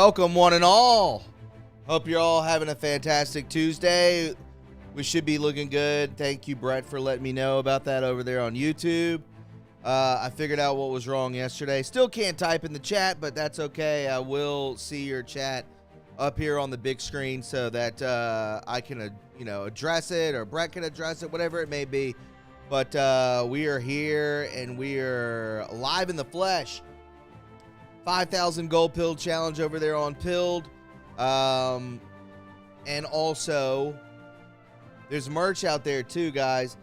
Welcome, one and all. Hope you're all having a fantastic Tuesday. We should be looking good. Thank you, Brett, for letting me know about that over there on YouTube. I figured out what was wrong yesterday. Still can't type in the chat, but that's okay. I will see your chat up here on the big screen so that I can, address it, or Brett can address it, whatever it may be. But we are here, and we are live in the flesh. 5,000 gold pill challenge over there on Pilled. And also, there's merch out there too, guys.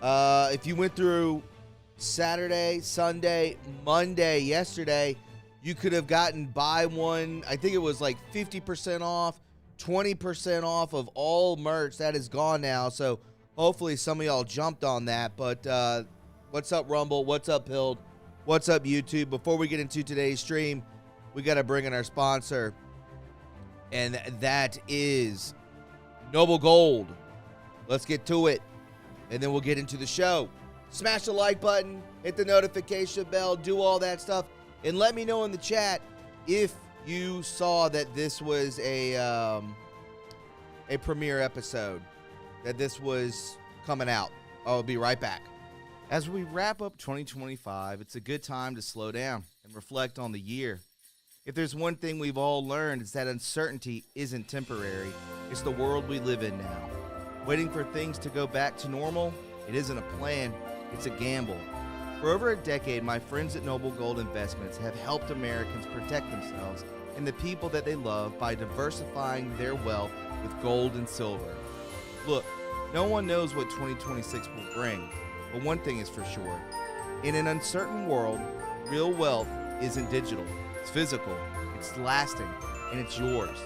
If you went through Saturday, Sunday, Monday, yesterday, you could have gotten buy one. I think it was like 50% off, 20% off of all merch. That is gone now. So hopefully some of y'all jumped on that. But what's up, Rumble? What's up, Pilled? What's up, YouTube? Before we get into today's stream, we got to bring in our sponsor, and that is Noble Gold. Let's get to it, and then we'll get into the show. Smash the like button, hit the notification bell, do all that stuff, and let me know in the chat if you saw that this was a premiere episode, that this was coming out. I'll be right back. As we wrap up 2025, it's a good time to slow down and reflect on the year. If there's one thing we've all learned, it's that uncertainty isn't temporary. It's the world we live in now. Waiting for things to go back to normal, it isn't a plan, it's a gamble. For over a decade, my friends at Noble Gold Investments have helped Americans protect themselves and the people that they love by diversifying their wealth with gold and silver. Look, no one knows what 2026 will bring. But one thing is for sure, in an uncertain world, real wealth isn't digital. It's physical, it's lasting, and it's yours.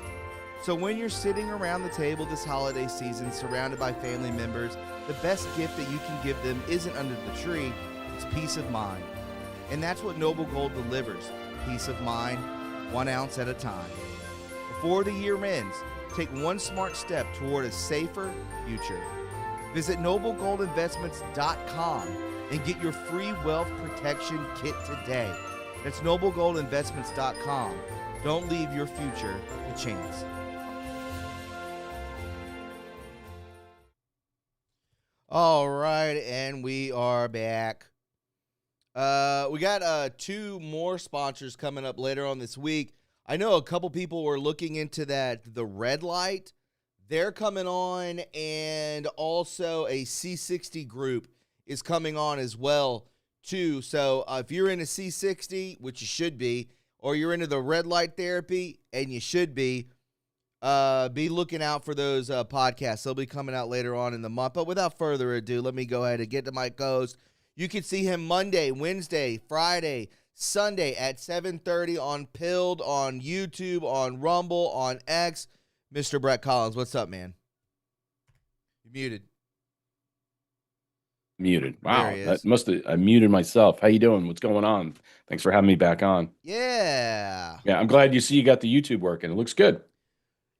So when you're sitting around the table this holiday season, surrounded by family members, the best gift that you can give them isn't under the tree, it's peace of mind. And that's what Noble Gold delivers, peace of mind, 1 ounce at a time. Before the year ends, take one smart step toward a safer future. Visit noblegoldinvestments.com and get your free wealth protection kit today. That's noblegoldinvestments.com. Don't leave your future to chance. All right, and we are back. We got 2 more sponsors coming up later on this week. I know a couple people were looking into that, the red light. They're coming on, and also a C60 group is coming on as well, too. So if you're into C60, which you should be, or you're into the red light therapy, and you should be looking out for those podcasts. They'll be coming out later on in the month. But without further ado, let me go ahead and get to my co-host. You can see him Monday, Wednesday, Friday, Sunday at 7:30 on Pilled, on YouTube, on Rumble, on X. Mr. Brett Collins, what's up, man? You're muted. Muted. Wow, I muted myself. How you doing? What's going on? Thanks for having me back on. Yeah. Yeah, I'm glad you got the YouTube working. It looks good.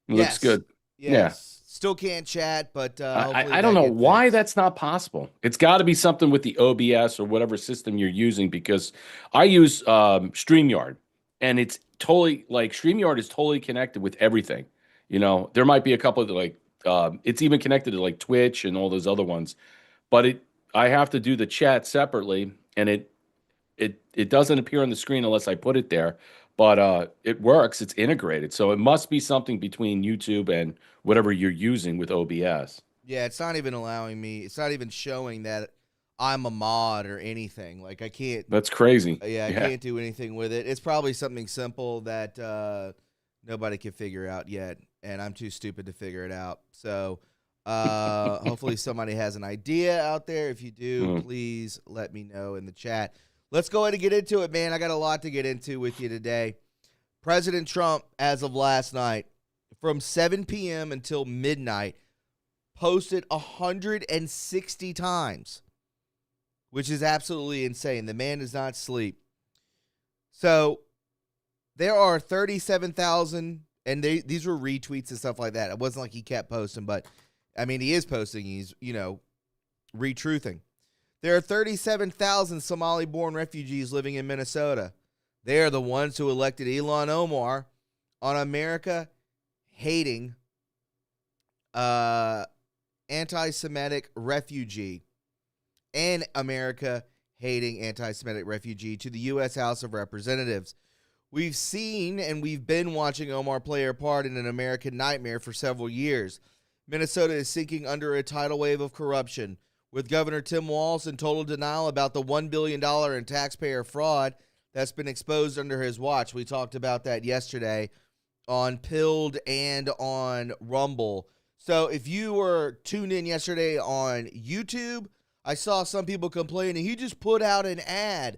Looks good. Yes. Yeah. Still can't chat, but I don't know why that's not possible. It's got to be something with the OBS or whatever system you're using, because I use StreamYard, and it's totally StreamYard is totally connected with everything. There might be a couple of it's even connected to Twitch and all those other ones, but I have to do the chat separately, and it doesn't appear on the screen unless I put it there, but it works. It's integrated, so it must be something between YouTube and whatever you're using with OBS. Yeah, it's not even allowing me. It's not even showing that I'm a mod or anything. I can't. That's crazy. Yeah, I can't do anything with it. It's probably something simple that nobody can figure out yet, and I'm too stupid to figure it out. So hopefully somebody has an idea out there. If you do, please let me know in the chat. Let's go ahead and get into it, man. I got a lot to get into with you today. President Trump, as of last night, from 7 p.m. until midnight, posted 160 times, which is absolutely insane. The man does not sleep. So there are 37,000, and these were retweets and stuff like that. It wasn't like he kept posting, but, I mean, he is posting. He's, retruthing. There are 37,000 Somali-born refugees living in Minnesota. They are the ones who elected Ilhan Omar on America hating anti-Semitic refugee and America hating anti-Semitic refugee to the U.S. House of Representatives. We've seen and we've been watching Omar play a part in an American nightmare for several years. Minnesota is sinking under a tidal wave of corruption, with Governor Tim Walz in total denial about the $1 billion in taxpayer fraud that's been exposed under his watch. We talked about that yesterday on Pilled and on Rumble. So if you were tuned in yesterday on YouTube, I saw some people complaining, he just put out an ad.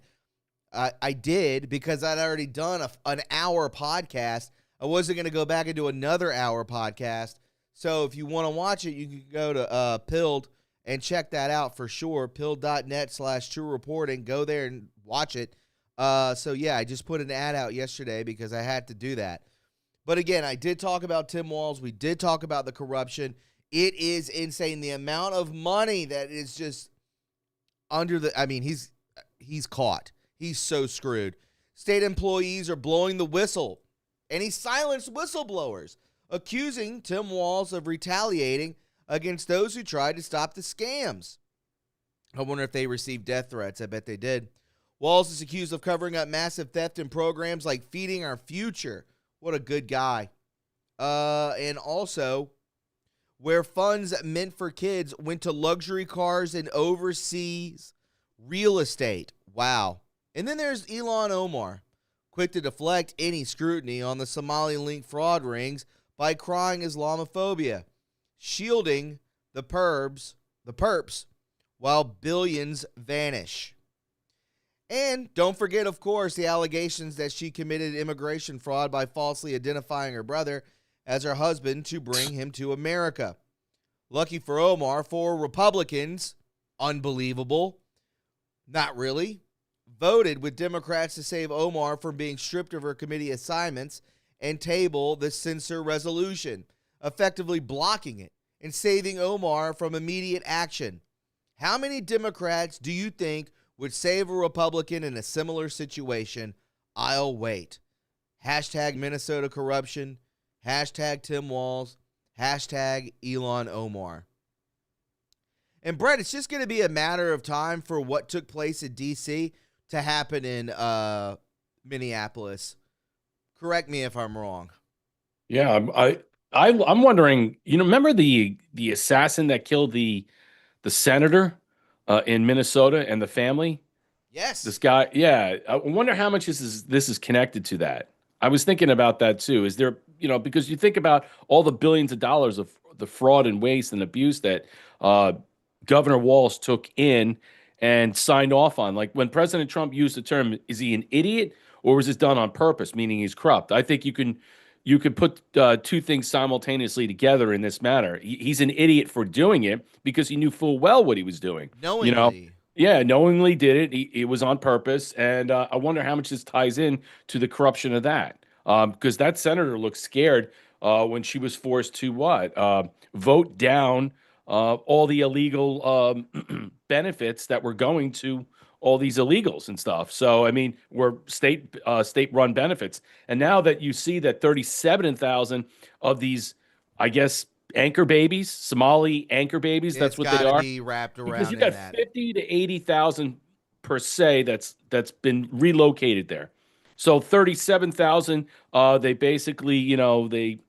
I did, because I'd already done an hour podcast. I wasn't going to go back and do another hour podcast. So if you want to watch it, you can go to Pilled and check that out for sure. Pilled.net/TRUreporting. Go there and watch it. So yeah, I just put an ad out yesterday because I had to do that. But again, I did talk about Tim Walz. We did talk about the corruption. It is insane. The amount of money that is just under the, I mean, he's caught. He's so screwed. State employees are blowing the whistle, and he silenced whistleblowers, accusing Tim Walz of retaliating against those who tried to stop the scams. I wonder if they received death threats. I bet they did. Walz is accused of covering up massive theft in programs like Feeding Our Future. What a good guy. And also, where funds meant for kids went to luxury cars and overseas real estate. Wow. And then there's Ilhan Omar, quick to deflect any scrutiny on the Somali-linked fraud rings by crying Islamophobia, shielding the perps, while billions vanish. And don't forget, of course, the allegations that she committed immigration fraud by falsely identifying her brother as her husband to bring him to America. Lucky for Omar, for Republicans, unbelievable, not really, voted with Democrats to save Omar from being stripped of her committee assignments and table the censure resolution, effectively blocking it and saving Omar from immediate action. How many Democrats do you think would save a Republican in a similar situation? I'll wait. Hashtag Minnesota corruption. Hashtag Tim Walz. Hashtag Ilhan Omar. And Brett, it's just going to be a matter of time for what took place in D.C. to happen in Minneapolis. Correct me if I'm wrong. Yeah, I'm wondering. Remember the assassin that killed the senator in Minnesota and the family? Yes. This guy. Yeah, I wonder how much this is connected to that. I was thinking about that too. Is there, because you think about all the billions of dollars of the fraud and waste and abuse that Governor Walz took in and signed off on. Like when President Trump used the term, is he an idiot or was this done on purpose, meaning he's corrupt? I think you can put two things simultaneously together in this matter. He's an idiot for doing it because he knew full well what he was doing. Knowingly. Yeah, knowingly did it. It was on purpose. And I wonder how much this ties in to the corruption of that. Because that senator looked scared when she was forced to vote down all the illegal benefits that were going to all these illegals and stuff. So, I mean, we're state-run benefits. And now that you see that 37,000 of these, I guess, anchor babies, Somali anchor babies, that's what they are. Be wrapped around because you got 50 to 80,000 per se that's been relocated there. So 37,000, they basically, the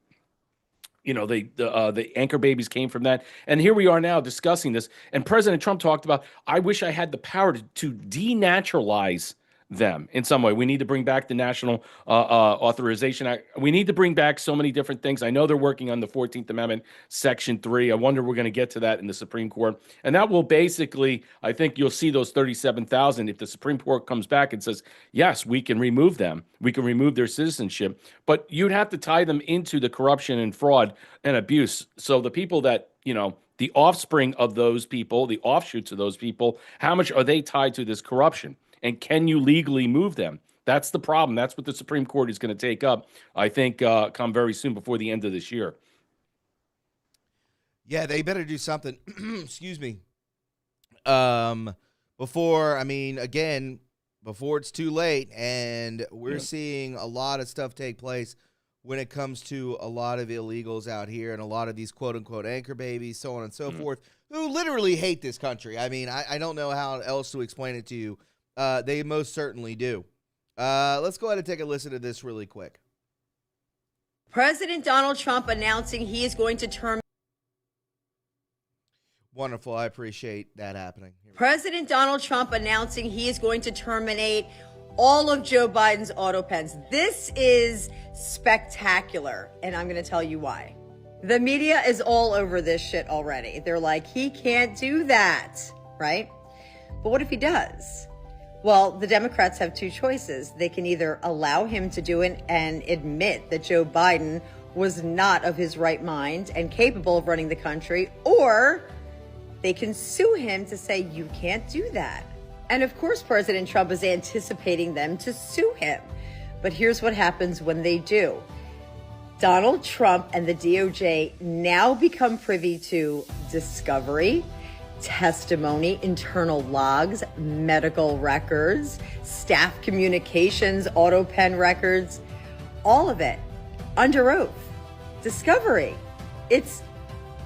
anchor babies came from that. And here we are now discussing this. And President Trump talked about, I wish I had the power to denaturalize them in some way. We need to bring back the National Authorization Act. We need to bring back so many different things. I know they're working on the 14th Amendment, Section 3. I wonder we're going to get to that in the Supreme Court. And that will basically, I think you'll see those 37,000 if the Supreme Court comes back and says, yes, we can remove them. We can remove their citizenship. But you'd have to tie them into the corruption and fraud and abuse. So the people that, the offspring of those people, the offshoots of those people, how much are they tied to this corruption? And can you legally move them? That's the problem. That's what the Supreme Court is going to take up, I think, come very soon before the end of this year. Yeah, they better do something. Excuse me. Before it's too late, and we're seeing a lot of stuff take place when it comes to a lot of illegals out here and a lot of these quote unquote anchor babies, so on and so forth, who literally hate this country. I mean, I don't know how else to explain it to you. They most certainly do. Let's go ahead and take a listen to this really quick. President Donald Trump announcing he is going to terminate. Wonderful. I appreciate that happening. President Donald Trump announcing he is going to terminate all of Joe Biden's auto pens. This is spectacular, and I'm going to tell you why. The media is all over this shit already. They're like, he can't do that, right? But what if he does? Well, the Democrats have two choices. They can either allow him to do it and admit that Joe Biden was not of his right mind and capable of running the country, or they can sue him to say, you can't do that. And of course, President Trump is anticipating them to sue him. But here's what happens when they do. Donald Trump and the DOJ now become privy to discovery, testimony, internal logs, medical records, staff communications, auto pen records, all of it under oath. Discovery. It's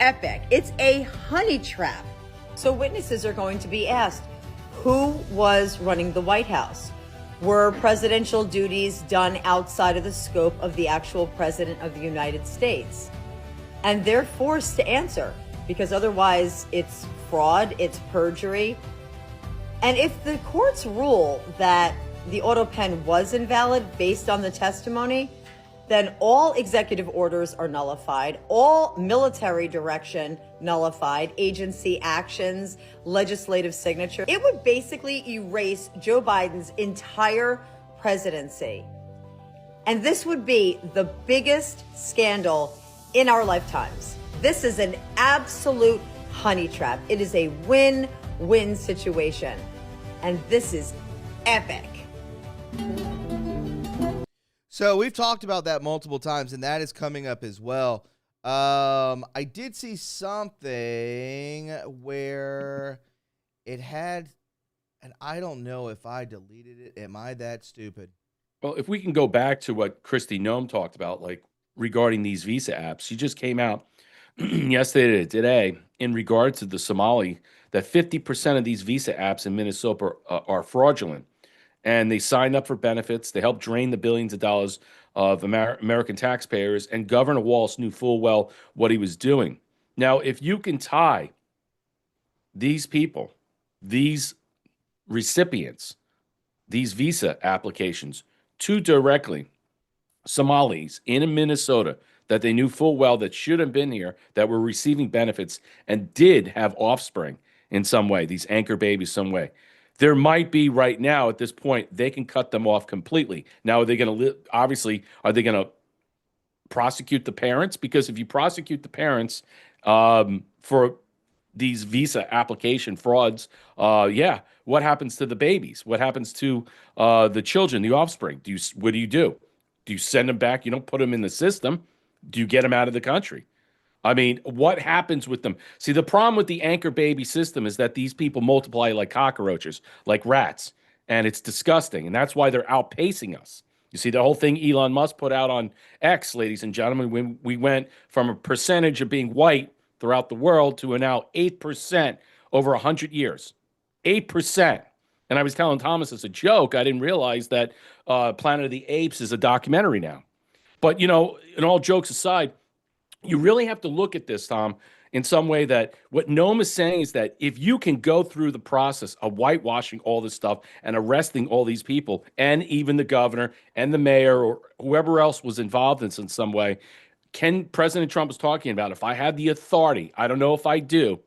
epic. It's a honey trap. So witnesses are going to be asked, who was running the White House? Were presidential duties done outside of the scope of the actual president of the United States? And they're forced to answer, because otherwise it's fraud, it's perjury. And if the courts rule that the auto pen was invalid based on the testimony, then all executive orders are nullified, all military direction nullified, agency actions, legislative signature. It would basically erase Joe Biden's entire presidency. And this would be the biggest scandal in our lifetimes. This is an absolute honey trap. It is a win-win situation. And this is epic. So we've talked about that multiple times, and that is coming up as well. I did see something where it had, and I don't know if I deleted it. Am I that stupid? Well, if we can go back to what Christy Nome talked about, like regarding these visa apps, she just came out yesterday, today, in regard to the Somali, that 50% of these visa apps in Minnesota are fraudulent. And they signed up for benefits. They helped drain the billions of dollars of American taxpayers. And Governor Walz knew full well what he was doing. Now, if you can tie these people, these recipients, these visa applications to directly Somalis in Minnesota that they knew full well that should have been here, that were receiving benefits and did have offspring in some way, these anchor babies some way. There might be right now at this point, they can cut them off completely. Now, are they going to obviously, are they going to prosecute the parents? Because if you prosecute the parents for these visa application frauds, what happens to the babies? What happens to the children, the offspring? What do you do? Do you send them back? You don't put them in the system. Do you get them out of the country? I mean, what happens with them? See, the problem with the anchor baby system is that these people multiply like cockroaches, like rats, and it's disgusting. And that's why they're outpacing us. You see, the whole thing Elon Musk put out on X, ladies and gentlemen, when we went from a percentage of being white throughout the world to a now 8% over 100 years. 8%. And I was telling Thomas as a joke, I didn't realize that Planet of the Apes is a documentary now. But, you know, and all jokes aside, you really have to look at this, Tom, in some way that what Noam is saying is that if you can go through the process of whitewashing all this stuff and arresting all these people and even the governor and the mayor or whoever else was involved in some way, President Trump was talking about, if I had the authority, I don't know if I do,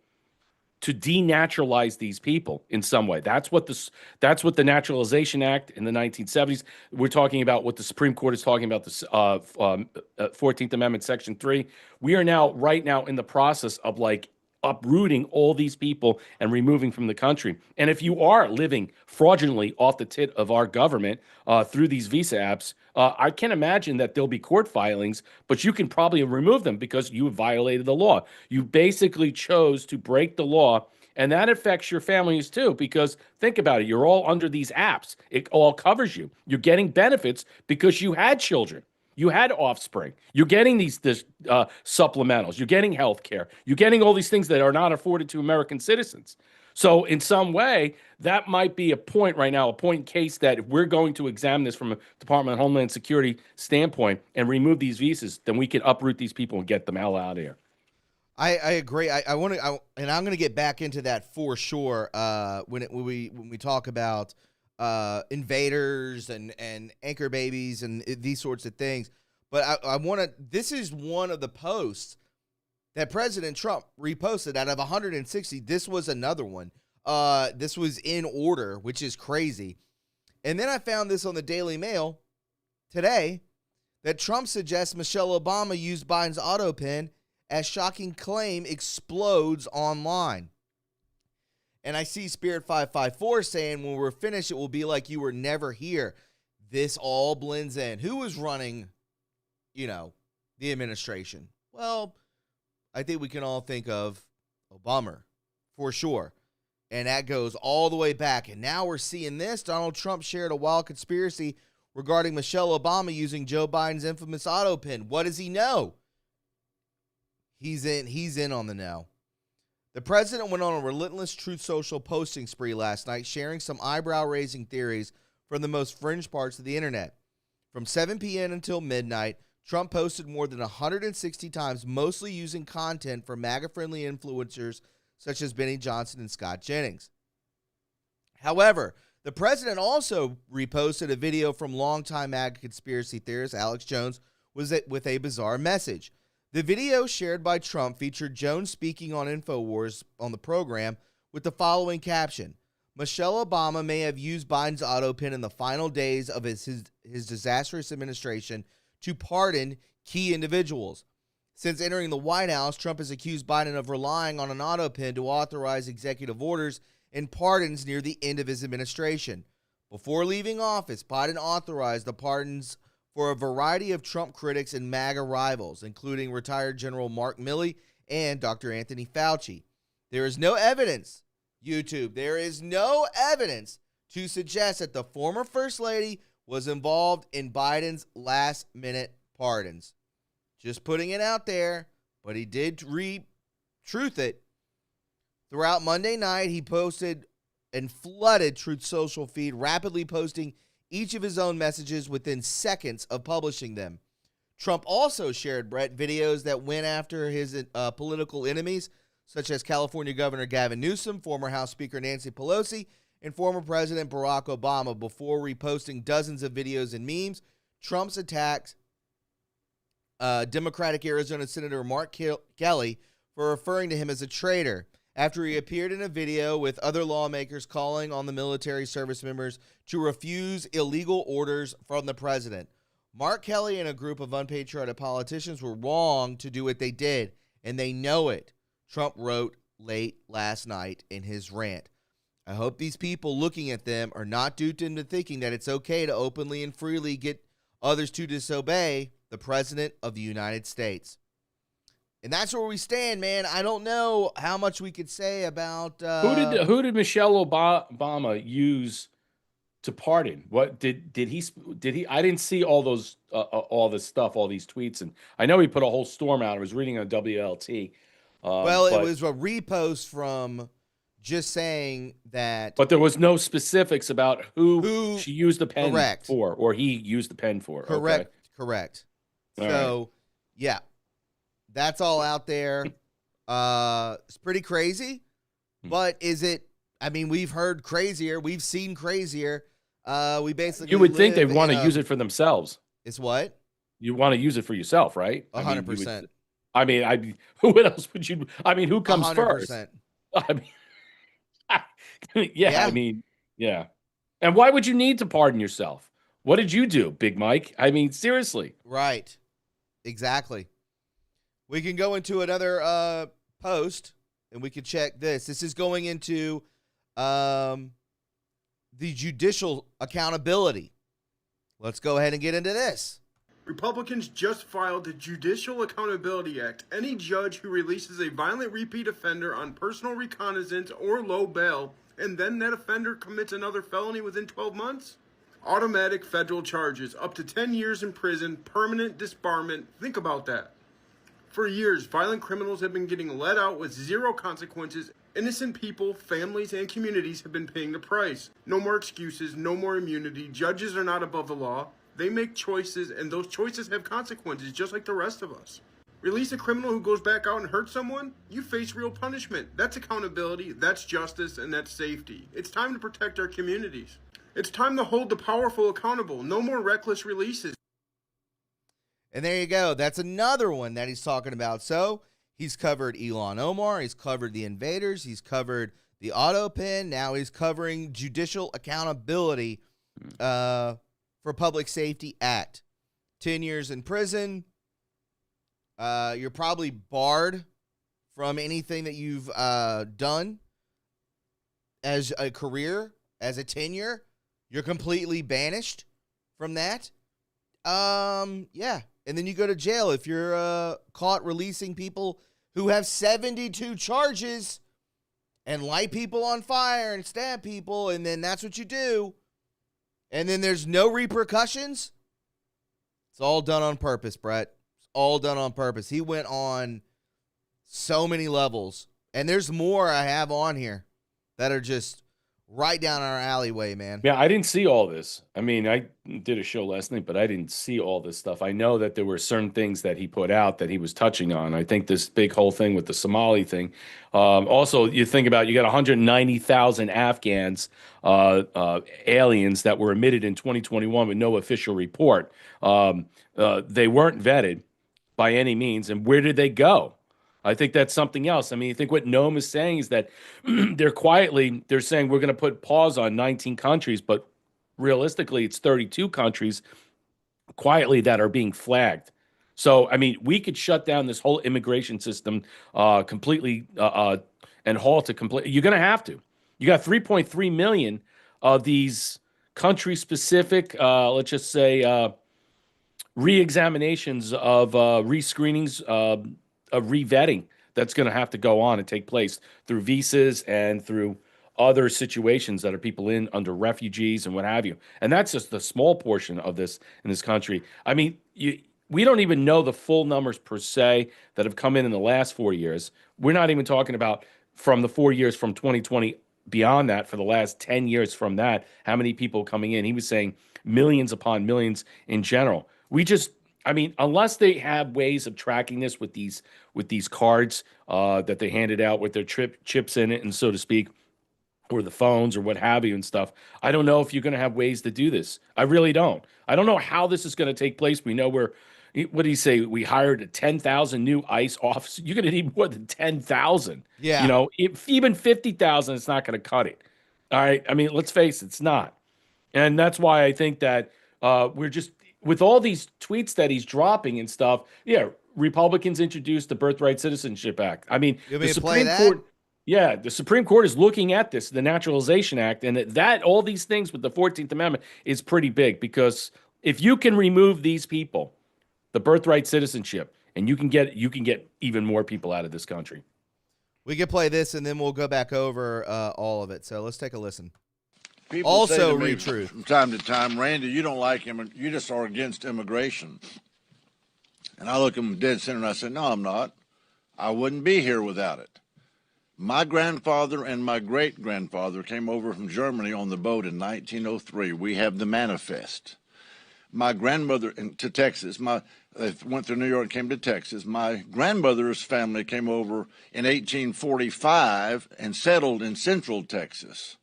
to denaturalize these people in some way. That's what the Naturalization Act in the 1970s. We're talking about what the Supreme Court is talking about, the 14th Amendment, Section 3. We are right now in the process of like uprooting all these people and removing from the country. And if you are living fraudulently off the tit of our government through these visa apps, I can imagine that there'll be court filings, but you can probably remove them because you violated the law. You basically chose to break the law, and that affects your families too, because think about it. You're all under these apps. It all covers you. You're getting benefits because you had children. You had offspring. You're getting these supplementals. You're getting health care. You're getting all these things that are not afforded to American citizens. So in some way, that might be a point right now, a point in case that if we're going to examine this from a Department of Homeland Security standpoint and remove these visas, then we can uproot these people and get them hell out of here. I agree. I want to, and I'm going to get back into that for sure. When we talk about invaders and anchor babies and these sorts of things, but I want to. This is one of the posts that President Trump reposted out of 160. This was another one. This was in order, which is crazy. And then I found this on the Daily Mail today that Trump suggests Michelle Obama used Biden's auto pen as shocking claim explodes online. And I see Spirit 554 saying, when we're finished, it will be like you were never here. This all blends in. Who was running, the administration? Well, I think we can all think of Obama for sure. And that goes all the way back. And now we're seeing this. Donald Trump shared a wild conspiracy regarding Michelle Obama using Joe Biden's infamous auto pen. What does he know? He's in on the know. The president went on a relentless Truth Social posting spree last night, sharing some eyebrow-raising theories from the most fringe parts of the internet. From 7 p.m. until midnight, Trump posted more than 160 times, mostly using content from MAGA-friendly influencers such as Benny Johnson and Scott Jennings. However, the president also reposted a video from longtime MAGA conspiracy theorist Alex Jones with a bizarre message. The video shared by Trump featured Jones speaking on InfoWars on the program with the following caption: Michelle Obama may have used Biden's auto pen in the final days of his disastrous administration to pardon key individuals. Since entering the White House, Trump has accused Biden of relying on an auto pen to authorize executive orders and pardons near the end of his administration. Before leaving office, Biden authorized the pardons for a variety of Trump critics and MAGA rivals, including retired General Mark Milley and Dr. Anthony Fauci. There is no evidence, there is no evidence to suggest that the former First Lady was involved in Biden's last-minute pardons. Just putting it out there, but he did truth it. Throughout Monday night, he posted and flooded Truth Social feed, rapidly posting each of his own messages within seconds of publishing them. Trump also shared, Brett, videos that went after his political enemies, such as California Governor Gavin Newsom, former House Speaker Nancy Pelosi, and former President Barack Obama, before reposting dozens of videos and memes. Trump's attacks Democratic Arizona Senator Mark Kelly for referring to him as a traitor after he appeared in a video with other lawmakers calling on the military service members to refuse illegal orders from the president. Mark Kelly and a group of unpatriotic politicians were wrong to do what they did, and they know it, Trump wrote late last night in his rant. I hope these people looking at them are not duped into thinking that it's okay to openly and freely get others to disobey the President of the United States. And that's where we stand, man. I don't know how much we could say about who did Michelle Obama use to pardon? What did he? I didn't see all those all this stuff, all these tweets, and I know he put a whole storm out. I was reading on WLT. It was a repost from just saying that, but there was no specifics about who she used the pen for, or he used the pen for. Correct. All so, right. Yeah. That's all out there. It's pretty crazy, but is it? I mean, we've heard crazier. We've seen crazier. We basically. You would think they'd want to use it for themselves. It's what? You want to use it for yourself, right? 100%. I mean, who else would you? I mean, who comes 100%. first? I mean, yeah. I mean, yeah. And why would you need to pardon yourself? What did you do, Big Mike? I mean, seriously. Right. Exactly. We can go into another post, and we can check this. This is going into the judicial accountability. Let's go ahead and get into this. Republicans just filed the Judicial Accountability Act. Any judge who releases a violent repeat offender on personal reconnaissance or low bail, and then that offender commits another felony within 12 months, Automatic federal charges, up to 10 years in prison, permanent disbarment. Think about that. For years, violent criminals have been getting let out with zero consequences. Innocent people, families, and communities have been paying the price. No more excuses, no more immunity. Judges are not above the law. They make choices, and those choices have consequences, just like the rest of us. Release a criminal who goes back out and hurts someone, you face real punishment. That's accountability, that's justice, and that's safety. It's time to protect our communities. It's time to hold the powerful accountable. No more reckless releases. And there you go. That's another one that he's talking about. So he's covered Ilhan Omar. He's covered the invaders. He's covered the auto pen. Now he's covering judicial accountability for Public Safety Act. 10 years in prison. You're probably barred from anything that you've done as a career, as a tenure. You're completely banished from that. Yeah. And then you go to jail if you're caught releasing people who have 72 charges and light people on fire and stab people, and then that's what you do. And then there's no repercussions. It's all done on purpose, Brett. It's all done on purpose. He went on so many levels. And there's more I have on here that are just right down our alleyway, man. Yeah, I didn't see all this. I mean, I did a show last night, but I didn't see all this stuff. I know that there were certain things that he put out that he was touching on. I think this big whole thing with the Somali thing. Also, you think about, you got 190,000 Afghans, aliens that were admitted in 2021 with no official report. They weren't vetted by any means. And where did they go? I think that's something else. I mean, I think what Noam is saying is that they're saying we're going to put pause on 19 countries, but realistically, it's 32 countries quietly that are being flagged. So, I mean, we could shut down this whole immigration system completely and halt it completely. You're going to have to. You got 3.3 million of these country-specific, let's just say, re-examinations of re-screenings of re-vetting that's going to have to go on and take place through visas and through other situations that are people in under refugees and what have you. And that's just the small portion of this in this country. I mean, we don't even know the full numbers per se that have come in the last 4 years. We're not even talking about from the 4 years from 2020 beyond that, for the last 10 years from that, how many people coming in. He was saying millions upon millions in general. I mean, unless they have ways of tracking this with these cards that they handed out with their chips in it, and so to speak, or the phones or what have you and stuff, I don't know if you're going to have ways to do this. I really don't. I don't know how this is going to take place. We know what do you say? We hired 10,000 new ICE officers. You're going to need more than 10,000. Yeah. You know, even 50,000, it's not going to cut it. All right. I mean, let's face it, it's not. And that's why I think that we're just, with all these tweets that he's dropping and stuff, yeah, Republicans introduced the Birthright Citizenship Act. I mean, the Supreme Court, the Supreme Court is looking at this, the Naturalization Act, and that all these things with the 14th Amendment is pretty big, because if you can remove these people, the birthright citizenship, and you can get even more people out of this country. We can play this, and then we'll go back over all of it. So let's take a listen. People Also, say to me Truth. from time to time, Randy, you don't like him, you just are against immigration. And I look him dead center and I say, no, I'm not. I wouldn't be here without it. My grandfather and my great-grandfather came over from Germany on the boat in 1903. We have the manifest. My grandmother to Texas, they went through New York and came to Texas. My grandmother's family came over in 1845 and settled in Central Texas.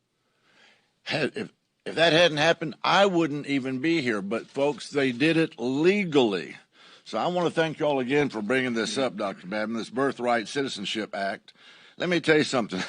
If that hadn't happened, I wouldn't even be here. But, folks, they did it legally. So I want to thank you all again for bringing this up, Dr. Babin, this Birthright Citizenship Act. Let me tell you something.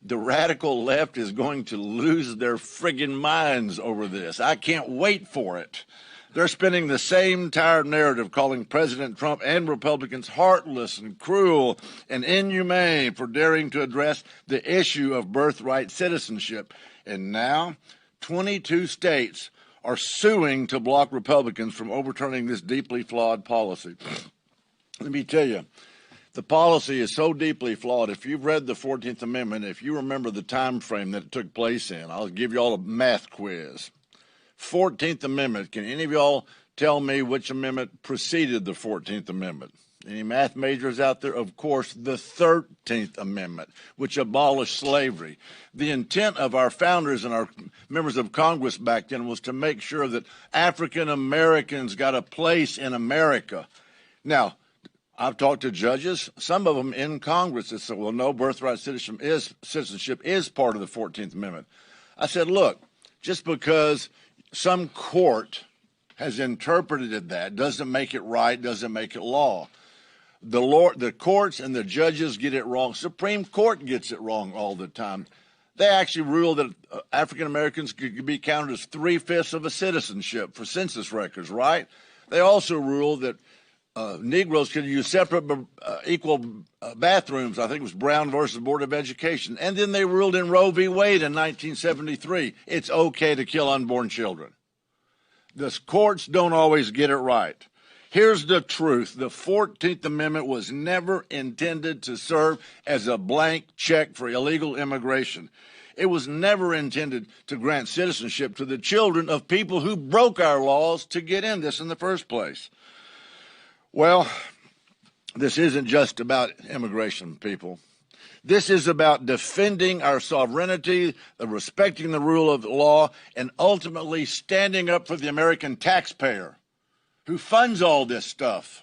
The radical left is going to lose their friggin' minds over this. I can't wait for it. They're spinning the same tired narrative, calling President Trump and Republicans heartless and cruel and inhumane for daring to address the issue of birthright citizenship. And now, 22 states are suing to block Republicans from overturning this deeply flawed policy. Let me tell you, the policy is so deeply flawed. If you've read the 14th Amendment, if you remember the time frame that it took place in, I'll give you all a math quiz. 14th Amendment. Can any of y'all tell me which amendment preceded the 14th Amendment? Any math majors out there? Of course, the 13th Amendment, which abolished slavery. The intent of our founders and our members of Congress back then was to make sure that African Americans got a place in America. Now, I've talked to judges, some of them in Congress, that said, well, no, birthright citizenship is part of the 14th Amendment. I said, look, just because some court has interpreted it that doesn't make it right, doesn't make it law. The courts and the judges get it wrong. Supreme Court gets it wrong all the time. They actually ruled that African Americans could be counted as 3/5 of a citizenship for census records, right? They also ruled that Negroes could use separate but equal bathrooms. I think it was Brown versus Board of Education. And then they ruled in Roe v. Wade in 1973, it's okay to kill unborn children. The courts don't always get it right. Here's the truth. The 14th Amendment was never intended to serve as a blank check for illegal immigration. It was never intended to grant citizenship to the children of people who broke our laws to get in this in the first place. Well, this isn't just about immigration, people. This is about defending our sovereignty, respecting the rule of law, and ultimately standing up for the American taxpayer who funds all this stuff.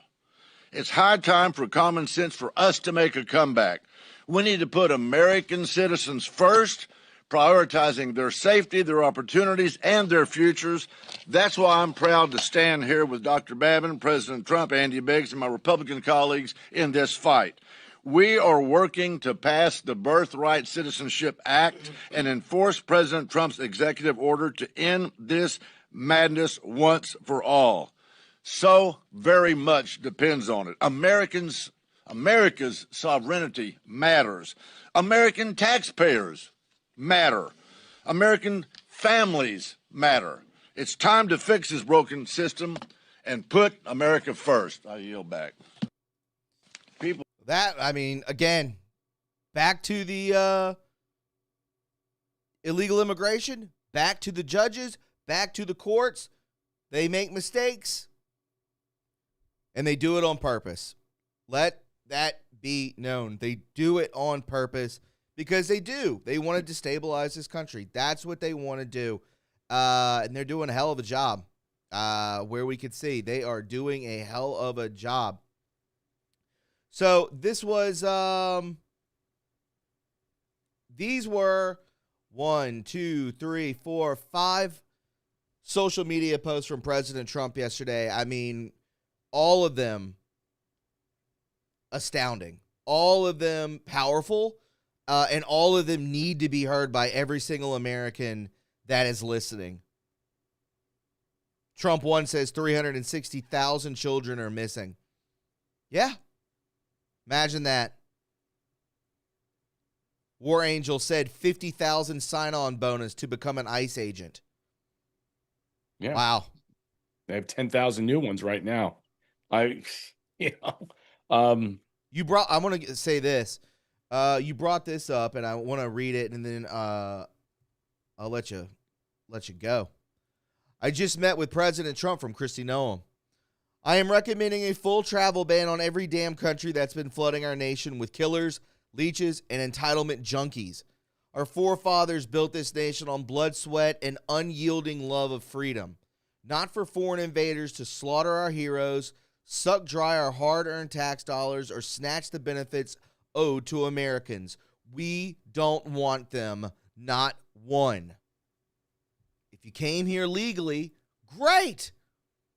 It's high time for common sense for us to make a comeback. We need to put American citizens first, prioritizing their safety, their opportunities, and their futures. That's why I'm proud to stand here with Dr. Babin, President Trump, Andy Biggs, and my Republican colleagues in this fight. We are working to pass the Birthright Citizenship Act and enforce President Trump's executive order to end this madness once for all. So very much depends on it. America's sovereignty matters. American taxpayers matter. American families matter. It's time to fix this broken system and put America first. I yield back. People. Again, back to the illegal immigration, back to the judges, back to the courts. They make mistakes, and they do it on purpose. Let that be known. They do it on purpose because they do. They want to destabilize this country. That's what they want to do, and they're doing a hell of a job. Where we could see they are doing a hell of a job. So this was, these were 1, 2, 3, 4, 5 social media posts from President Trump yesterday. I mean, all of them astounding, all of them powerful, and all of them need to be heard by every single American that is listening. Trump 1 says 360,000 children are missing. Yeah. Imagine that. War Angel said 50,000 sign-on bonus to become an ICE agent. Yeah. Wow. They have 10,000 new ones right now. I want to say this. You brought this up, and I want to read it, and then I'll let you go. I just met with President Trump from Kristi Noem. I am recommending a full travel ban on every damn country that's been flooding our nation with killers, leeches, and entitlement junkies. Our forefathers built this nation on blood, sweat, and unyielding love of freedom, not for foreign invaders to slaughter our heroes, suck dry our hard-earned tax dollars, or snatch the benefits owed to Americans. We don't want them, not one. If you came here legally, great.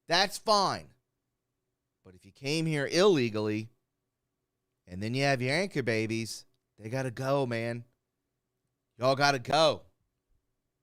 That's fine. But if you came here illegally, and then you have your anchor babies, they got to go, man. Y'all got to go.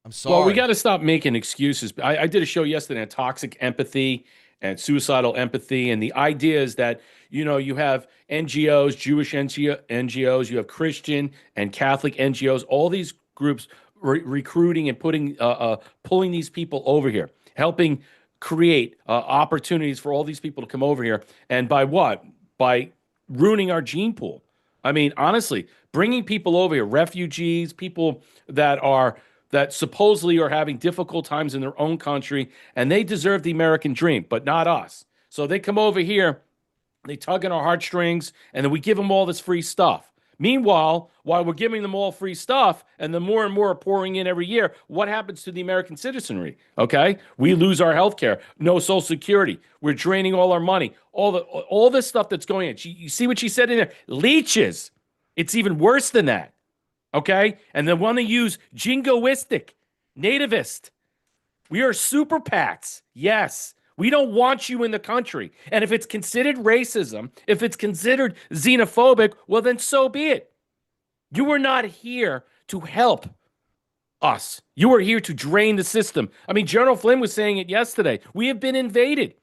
I'm sorry. Well, we got to stop making excuses. I did a show yesterday on toxic empathy and suicidal empathy. And the idea is that, you have NGOs, Jewish NGOs, you have Christian and Catholic NGOs, all these groups recruiting and pulling these people over here, helping create opportunities for all these people to come over here. And by what? By ruining our gene pool. I mean, honestly, bringing people over here, refugees, people that are that supposedly are having difficult times in their own country, and they deserve the American dream, but not us. So they come over here, they tug on our heartstrings, and then we give them all this free stuff. Meanwhile, while we're giving them all free stuff, and the more and more are pouring in every year, what happens to the American citizenry? Okay, we lose our health care, no Social Security. We're draining all our money. All this stuff that's going on. You see what she said in there? Leeches. It's even worse than that. Okay, and they want to use jingoistic, nativist. We are super PACs. Yes. We don't want you in the country. And if it's considered racism, if it's considered xenophobic, well, then so be it. You are not here to help us. You are here to drain the system. I mean, General Flynn was saying it yesterday. We have been invaded.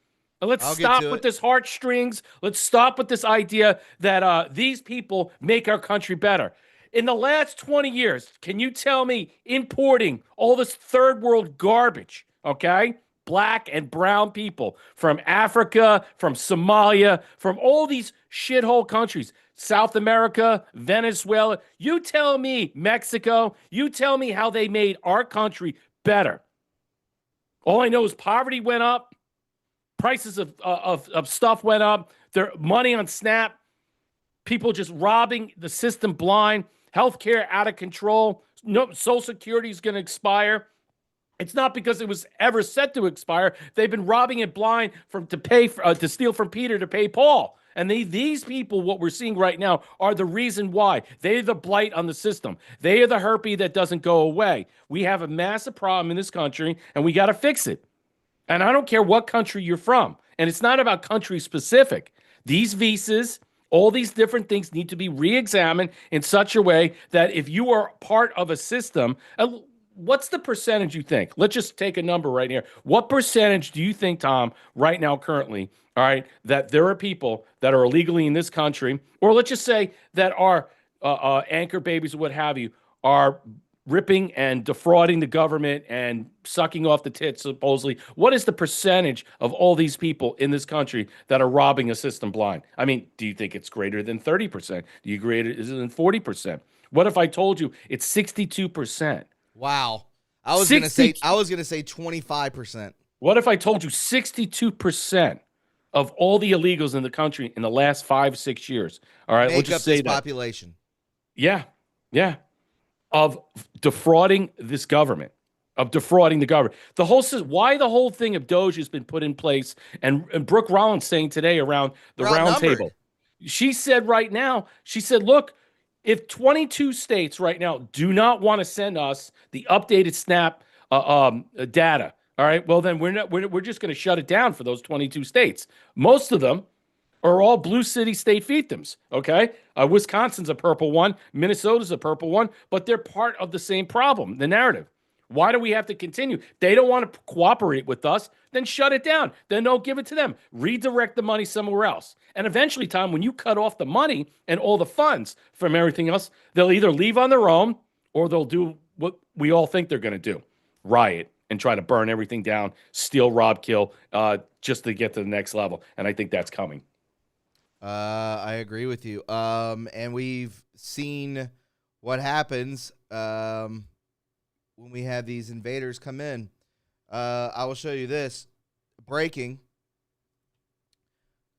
Let's stop with this heartstrings. Let's stop with this idea that these people make our country better. In the last 20 years, can you tell me importing all this third world garbage, okay? Black and brown people from Africa, from Somalia, from all these shithole countries, South America, Venezuela. You tell me, Mexico, you tell me how they made our country better. All I know is poverty went up, prices of stuff went up, their money on SNAP, people just robbing the system blind, healthcare out of control, no Social Security is going to expire. It's not because it was ever set to expire. They've been robbing it blind to steal from Peter to pay Paul. And these people, what we're seeing right now, are the reason why. They're the blight on the system. They are the herpes that doesn't go away. We have a massive problem in this country, and we got to fix it. And I don't care what country you're from. And it's not about country specific. These visas, all these different things need to be re-examined in such a way that if you are part of a system, what's the percentage you think? Let's just take a number right here. What percentage do you think, Tom, right now, currently, all right, that there are people that are illegally in this country, or let's just say that are anchor babies or what have you, are ripping and defrauding the government and sucking off the tits, supposedly? What is the percentage of all these people in this country that are robbing a system blind? I mean, do you think it's greater than 30%? Do you greater is it than 40%? What if I told you it's 62%? Wow. I was gonna say 25%. What if I told you 62% of all the illegals in the country in the last 5-6 years? All right, we'll just say that population. Yeah. Of defrauding this government, of defrauding the government. Why the whole thing of Doge has been put in place, and Brooke Rollins saying today around the round table. She said right now, look, if 22 states right now do not want to send us the updated SNAP data, all right, well then we're just going to shut it down for those 22 states. Most of them are all blue city state fiefdoms, okay? Wisconsin's a purple one, Minnesota's a purple one, but they're part of the same problem, the narrative. Why do we have to continue? They don't want to cooperate with us, then shut it down. Then don't give it to them. Redirect the money somewhere else. And eventually, Tom, when you cut off the money and all the funds from everything else, they'll either leave on their own or they'll do what we all think they're going to do, riot and try to burn everything down, steal, rob, kill, just to get to the next level. And I think that's coming. I agree with you. And we've seen what happens when we have these invaders come in. I will show you this. Breaking.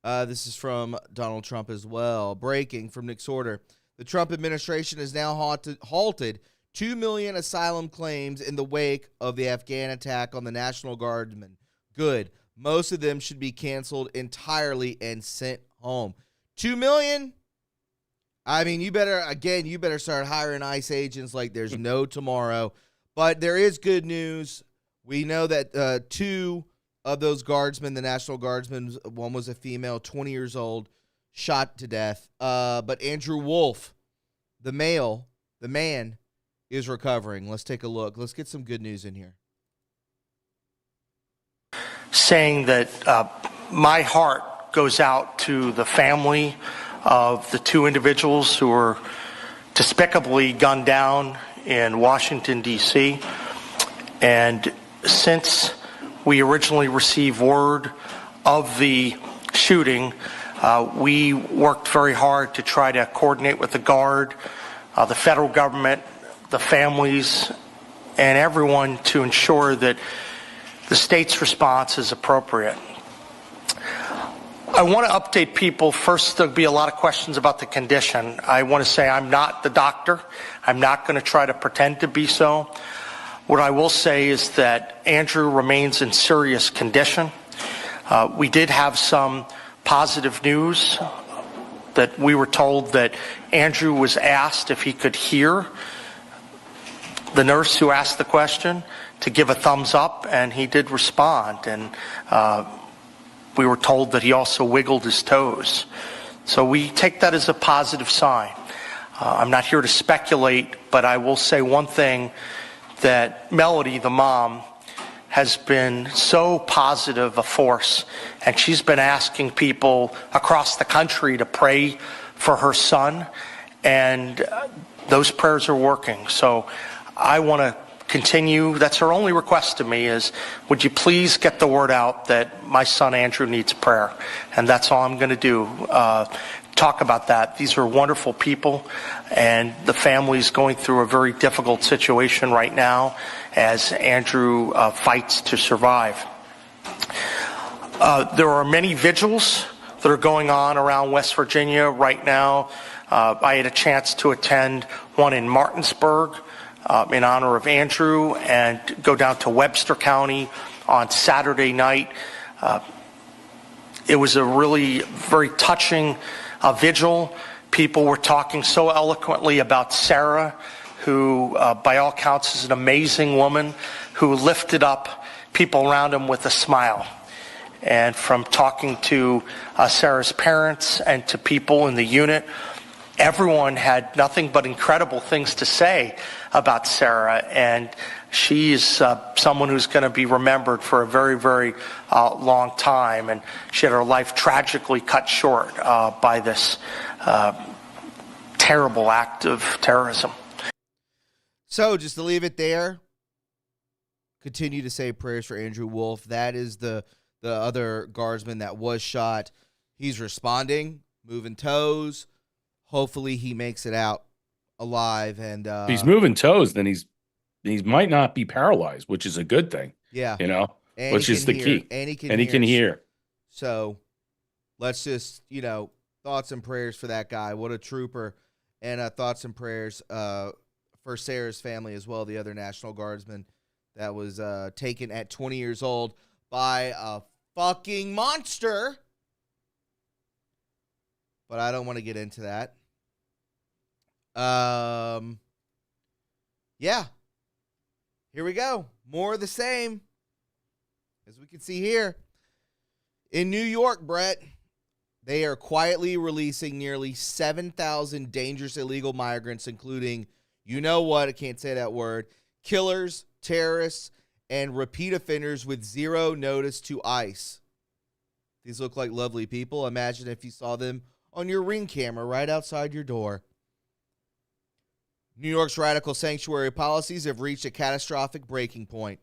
This is from Donald Trump as well. Breaking from Nick Sorter. The Trump administration has now halted 2 million asylum claims in the wake of the Afghan attack on the National Guardsmen. Good. Most of them should be canceled entirely and sent home. 2 million? I mean, you better start hiring ICE agents like there's no tomorrow. But there is good news. We know that 2 of those guardsmen, the National Guardsmen, one was a female, 20 years old, shot to death. But Andrew Wolf, the man, is recovering. Let's take a look. Let's get some good news in here. Saying that my heart goes out to the family of the 2 individuals who were despicably gunned down in Washington, D.C. And since we originally received word of the shooting, we worked very hard to try to coordinate with the Guard, the federal government, the families, and everyone to ensure that the state's response is appropriate. I want to update people. First, there'll be a lot of questions about the condition. I want to say I'm not the doctor. I'm not going to try to pretend to be so. What I will say is that Andrew remains in serious condition. We did have some positive news that we were told that Andrew was asked if he could hear the nurse who asked the question to give a thumbs up, and he did respond. And we were told that he also wiggled his toes. So we take that as a positive sign. I'm not here to speculate, but I will say one thing, that Melody, the mom, has been so positive a force, and she's been asking people across the country to pray for her son, and those prayers are working. So I want to continue. That's her only request to me is, would you please get the word out that my son Andrew needs prayer? And that's all I'm going to do. Talk about that. These are wonderful people, and the family's going through a very difficult situation right now as Andrew fights to survive. There are many vigils that are going on around West Virginia right now. I had a chance to attend one in Martinsburg in honor of Andrew, and go down to Webster County on Saturday night. It was a really very touching vigil. People were talking so eloquently about Sarah, who by all counts is an amazing woman who lifted up people around him with a smile. And from talking to Sarah's parents and to people in the unit, everyone had nothing but incredible things to say about Sarah, and she's someone who's going to be remembered for a very, very long time, and she had her life tragically cut short by this terrible act of terrorism. So just to leave it there, continue to say prayers for Andrew Wolf. That is the other guardsman that was shot. He's responding, moving toes. Hopefully he makes it out alive. And if he's moving toes, then he might not be paralyzed, which is a good thing. Yeah. You know, and which is the key. And he can hear. So let's just, thoughts and prayers for that guy. What a trooper. And thoughts and prayers for Sarah's family as well, the other National Guardsman that was taken at 20 years old by a fucking monster. But I don't want to get into that. Yeah. Here we go. More of the same. As we can see here. In New York, Brett, they are quietly releasing nearly 7,000 dangerous illegal migrants, including, I can't say that word, killers, terrorists, and repeat offenders with zero notice to ICE. These look like lovely people. Imagine if you saw them on your Ring camera right outside your door. New York's radical sanctuary policies have reached a catastrophic breaking point.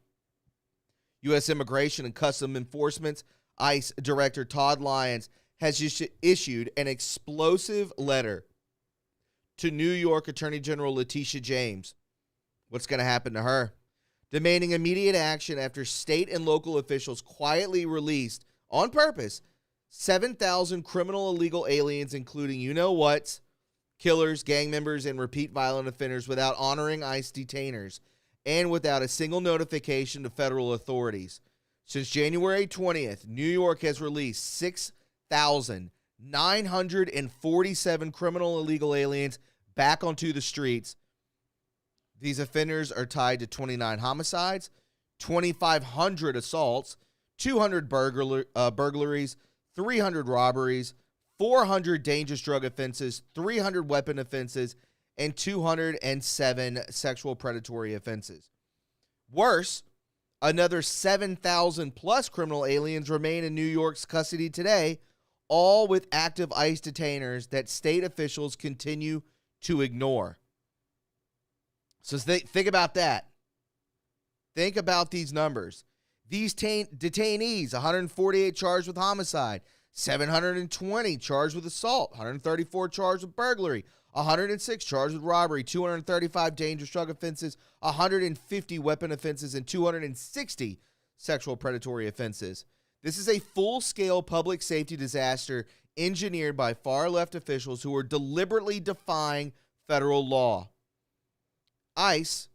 U.S. Immigration and Customs Enforcement ICE Director Todd Lyons has issued an explosive letter to New York Attorney General Letitia James. What's going to happen to her? Demanding immediate action after state and local officials quietly released, on purpose, 7,000 criminal illegal aliens, including killers, gang members, and repeat violent offenders without honoring ICE detainers and without a single notification to federal authorities. Since January 20th, New York has released 6,947 criminal illegal aliens back onto the streets. These offenders are tied to 29 homicides, 2,500 assaults, 200 burglaries, 300 robberies, 400 dangerous drug offenses, 300 weapon offenses, and 207 sexual predatory offenses. Worse, another 7,000 plus criminal aliens remain in New York's custody today, all with active ICE detainers that state officials continue to ignore. So think about that. Think about these numbers. These detainees, 148 charged with homicide, 720 charged with assault, 134 charged with burglary, 106 charged with robbery, 235 dangerous drug offenses, 150 weapon offenses, and 260 sexual predatory offenses. This is a full-scale public safety disaster engineered by far-left officials who are deliberately defying federal law. ICE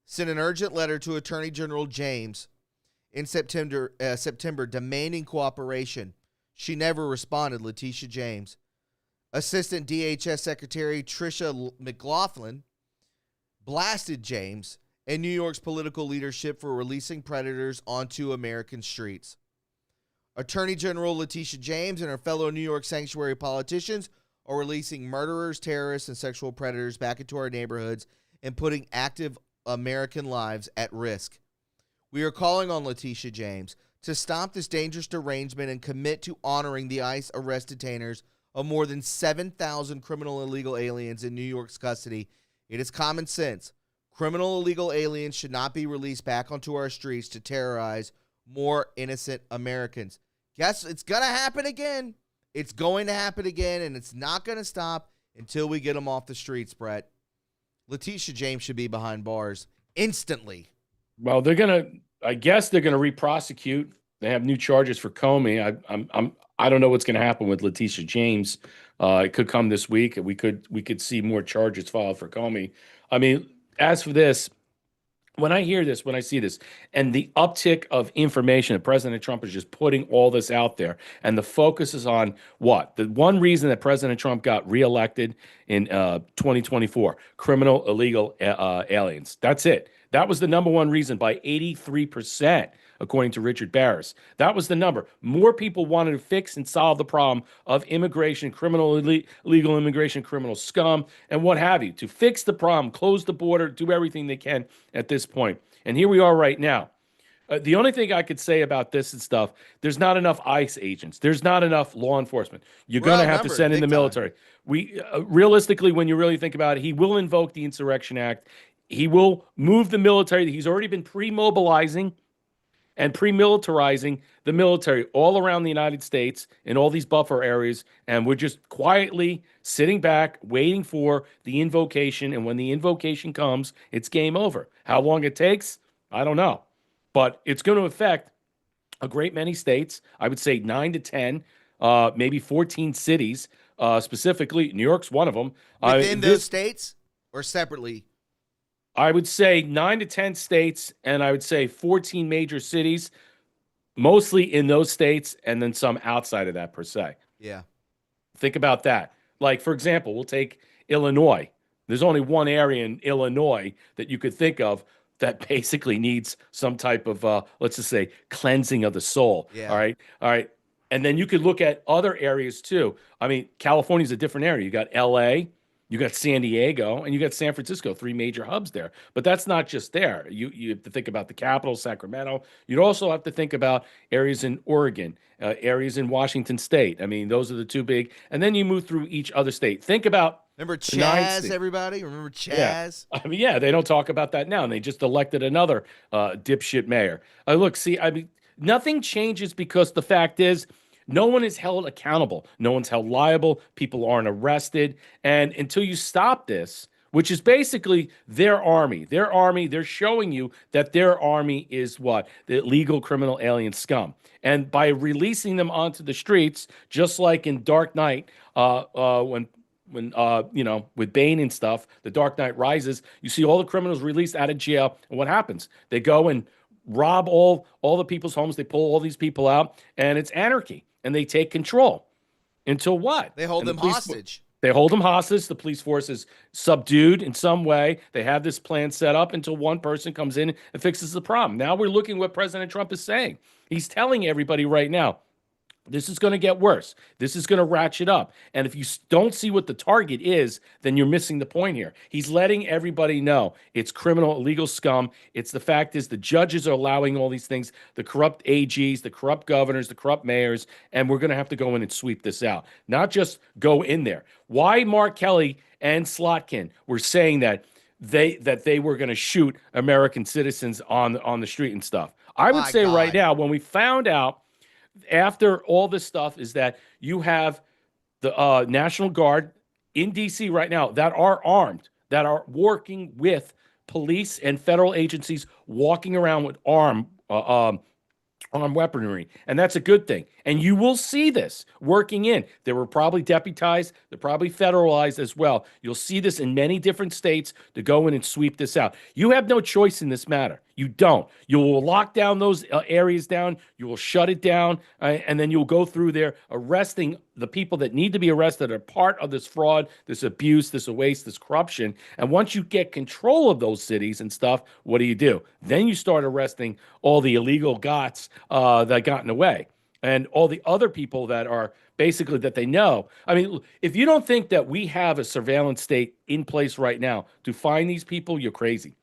sent an urgent letter to Attorney General James in September demanding cooperation. She never responded, Letitia James. Assistant DHS Secretary Tricia McLaughlin blasted James and New York's political leadership for releasing predators onto American streets. Attorney General Letitia James and her fellow New York sanctuary politicians are releasing murderers, terrorists, and sexual predators back into our neighborhoods and putting active American lives at risk. We are calling on Letitia James to stop this dangerous derangement and commit to honoring the ICE arrest detainers of more than 7,000 criminal illegal aliens in New York's custody. It is common sense. Criminal illegal aliens should not be released back onto our streets to terrorize more innocent Americans. Guess it's going to happen again. It's going to happen again, and it's not going to stop until we get them off the streets, Brett. Letitia James should be behind bars instantly. Well, I guess they're gonna re-prosecute. They have new charges for Comey. I don't know what's gonna happen with Letitia James. It could come this week. We could see more charges filed for Comey. I mean, as for this, when I hear this, when I see this, and the uptick of information that President Trump is just putting all this out there, and the focus is on what? The one reason that President Trump got reelected in 2024, criminal illegal aliens. That's it. That was the number one reason by 83%, according to Richard Barris. That was the number. More people wanted to fix and solve the problem of immigration, illegal immigration, criminal scum, and what have you. To fix the problem, close the border, do everything they can at this point. And here we are right now. The only thing I could say about this and stuff, there's not enough ICE agents. There's not enough law enforcement. You're going to have to send in the military. We realistically, when you really think about it, he will invoke the Insurrection Act. He will move the military. He's already been pre-mobilizing and pre-militarizing the military all around the United States in all these buffer areas, and we're just quietly sitting back, waiting for the invocation, and when the invocation comes, it's game over. How long it takes, I don't know. But it's going to affect a great many states. I would say 9 to 10, maybe 14 cities, specifically. New York's one of them. Within those states or separately? I would say 9 to 10 states, and I would say 14 major cities, mostly in those states, and then some outside of that, per se. Yeah. Think about that. Like, for example, we'll take Illinois. There's only one area in Illinois that you could think of that basically needs some type of, let's just say, cleansing of the soul. Yeah. All right. And then you could look at other areas, too. I mean, California's a different area. You got L.A., you got San Diego, and you got San Francisco, 3 major hubs there. But that's not just there. You have to think about the capital, Sacramento. You'd also have to think about areas in Oregon, areas in Washington State. I mean, those are the 2 big. And then you move through each other state. Think about Remember Chaz, everybody? Remember Chaz? Yeah. I mean, yeah, they don't talk about that now. And they just elected another dipshit mayor. Look, see, I mean, nothing changes because the fact is, no one is held accountable. No one's held liable. People aren't arrested. And until you stop this, which is basically their army, they're showing you that their army is what? The illegal criminal alien scum. And by releasing them onto the streets, just like in Dark Knight, when with Bane and stuff, the Dark Knight Rises, you see all the criminals released out of jail. And what happens? They go and rob all the people's homes. They pull all these people out, and it's anarchy. And they take control until what? They hold them hostage. They hold them hostage. The police force is subdued in some way. They have this plan set up until one person comes in and fixes the problem. Now we're looking at what President Trump is saying. He's telling everybody right now, this is going to get worse. This is going to ratchet up. And if you don't see what the target is, then you're missing the point here. He's letting everybody know it's criminal, illegal scum. It's the fact is the judges are allowing all these things, the corrupt AGs, the corrupt governors, the corrupt mayors, and we're going to have to go in and sweep this out. Not just go in there. Why Mark Kelly and Slotkin were saying that they were going to shoot American citizens on the street and stuff. I would say right now, when we found out after all this stuff is that you have the National Guard in DC right now that are armed, that are working with police and federal agencies, walking around with armed weaponry, and that's a good thing. And you will see this working in. They were probably deputized, they're probably federalized as well. You'll see this in many different states to go in and sweep this out. You have no choice in this matter. You don't. You will lock down those areas down. You will shut it down, and then you'll go through there arresting the people that need to be arrested are part of this fraud, this abuse, this waste, this corruption. And once you get control of those cities and stuff, what do? Then you start arresting all the illegal gots that got in the way, and all the other people that are basically that they know. I mean, if you don't think that we have a surveillance state in place right now to find these people, you're crazy.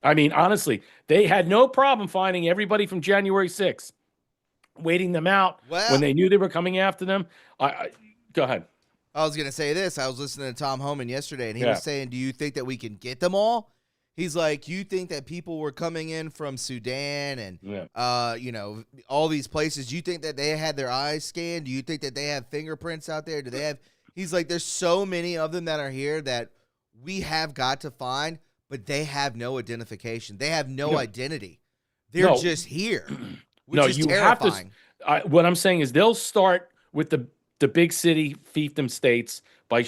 I mean, honestly, they had no problem finding everybody from January 6th, waiting them out when they knew they were coming after them. Go ahead. I was going to say this. I was listening to Tom Homan yesterday, and he was saying, do you think that we can get them all? He's like, you think that people were coming in from Sudan and, all these places. Do you think that they had their eyes scanned? Do you think that they have fingerprints out there? Do they have – he's like, there's so many of them that are here that we have got to find, but they have no identification. They have no identity. They're just here, which is terrifying. What I'm saying is they'll start with the big city fiefdom states by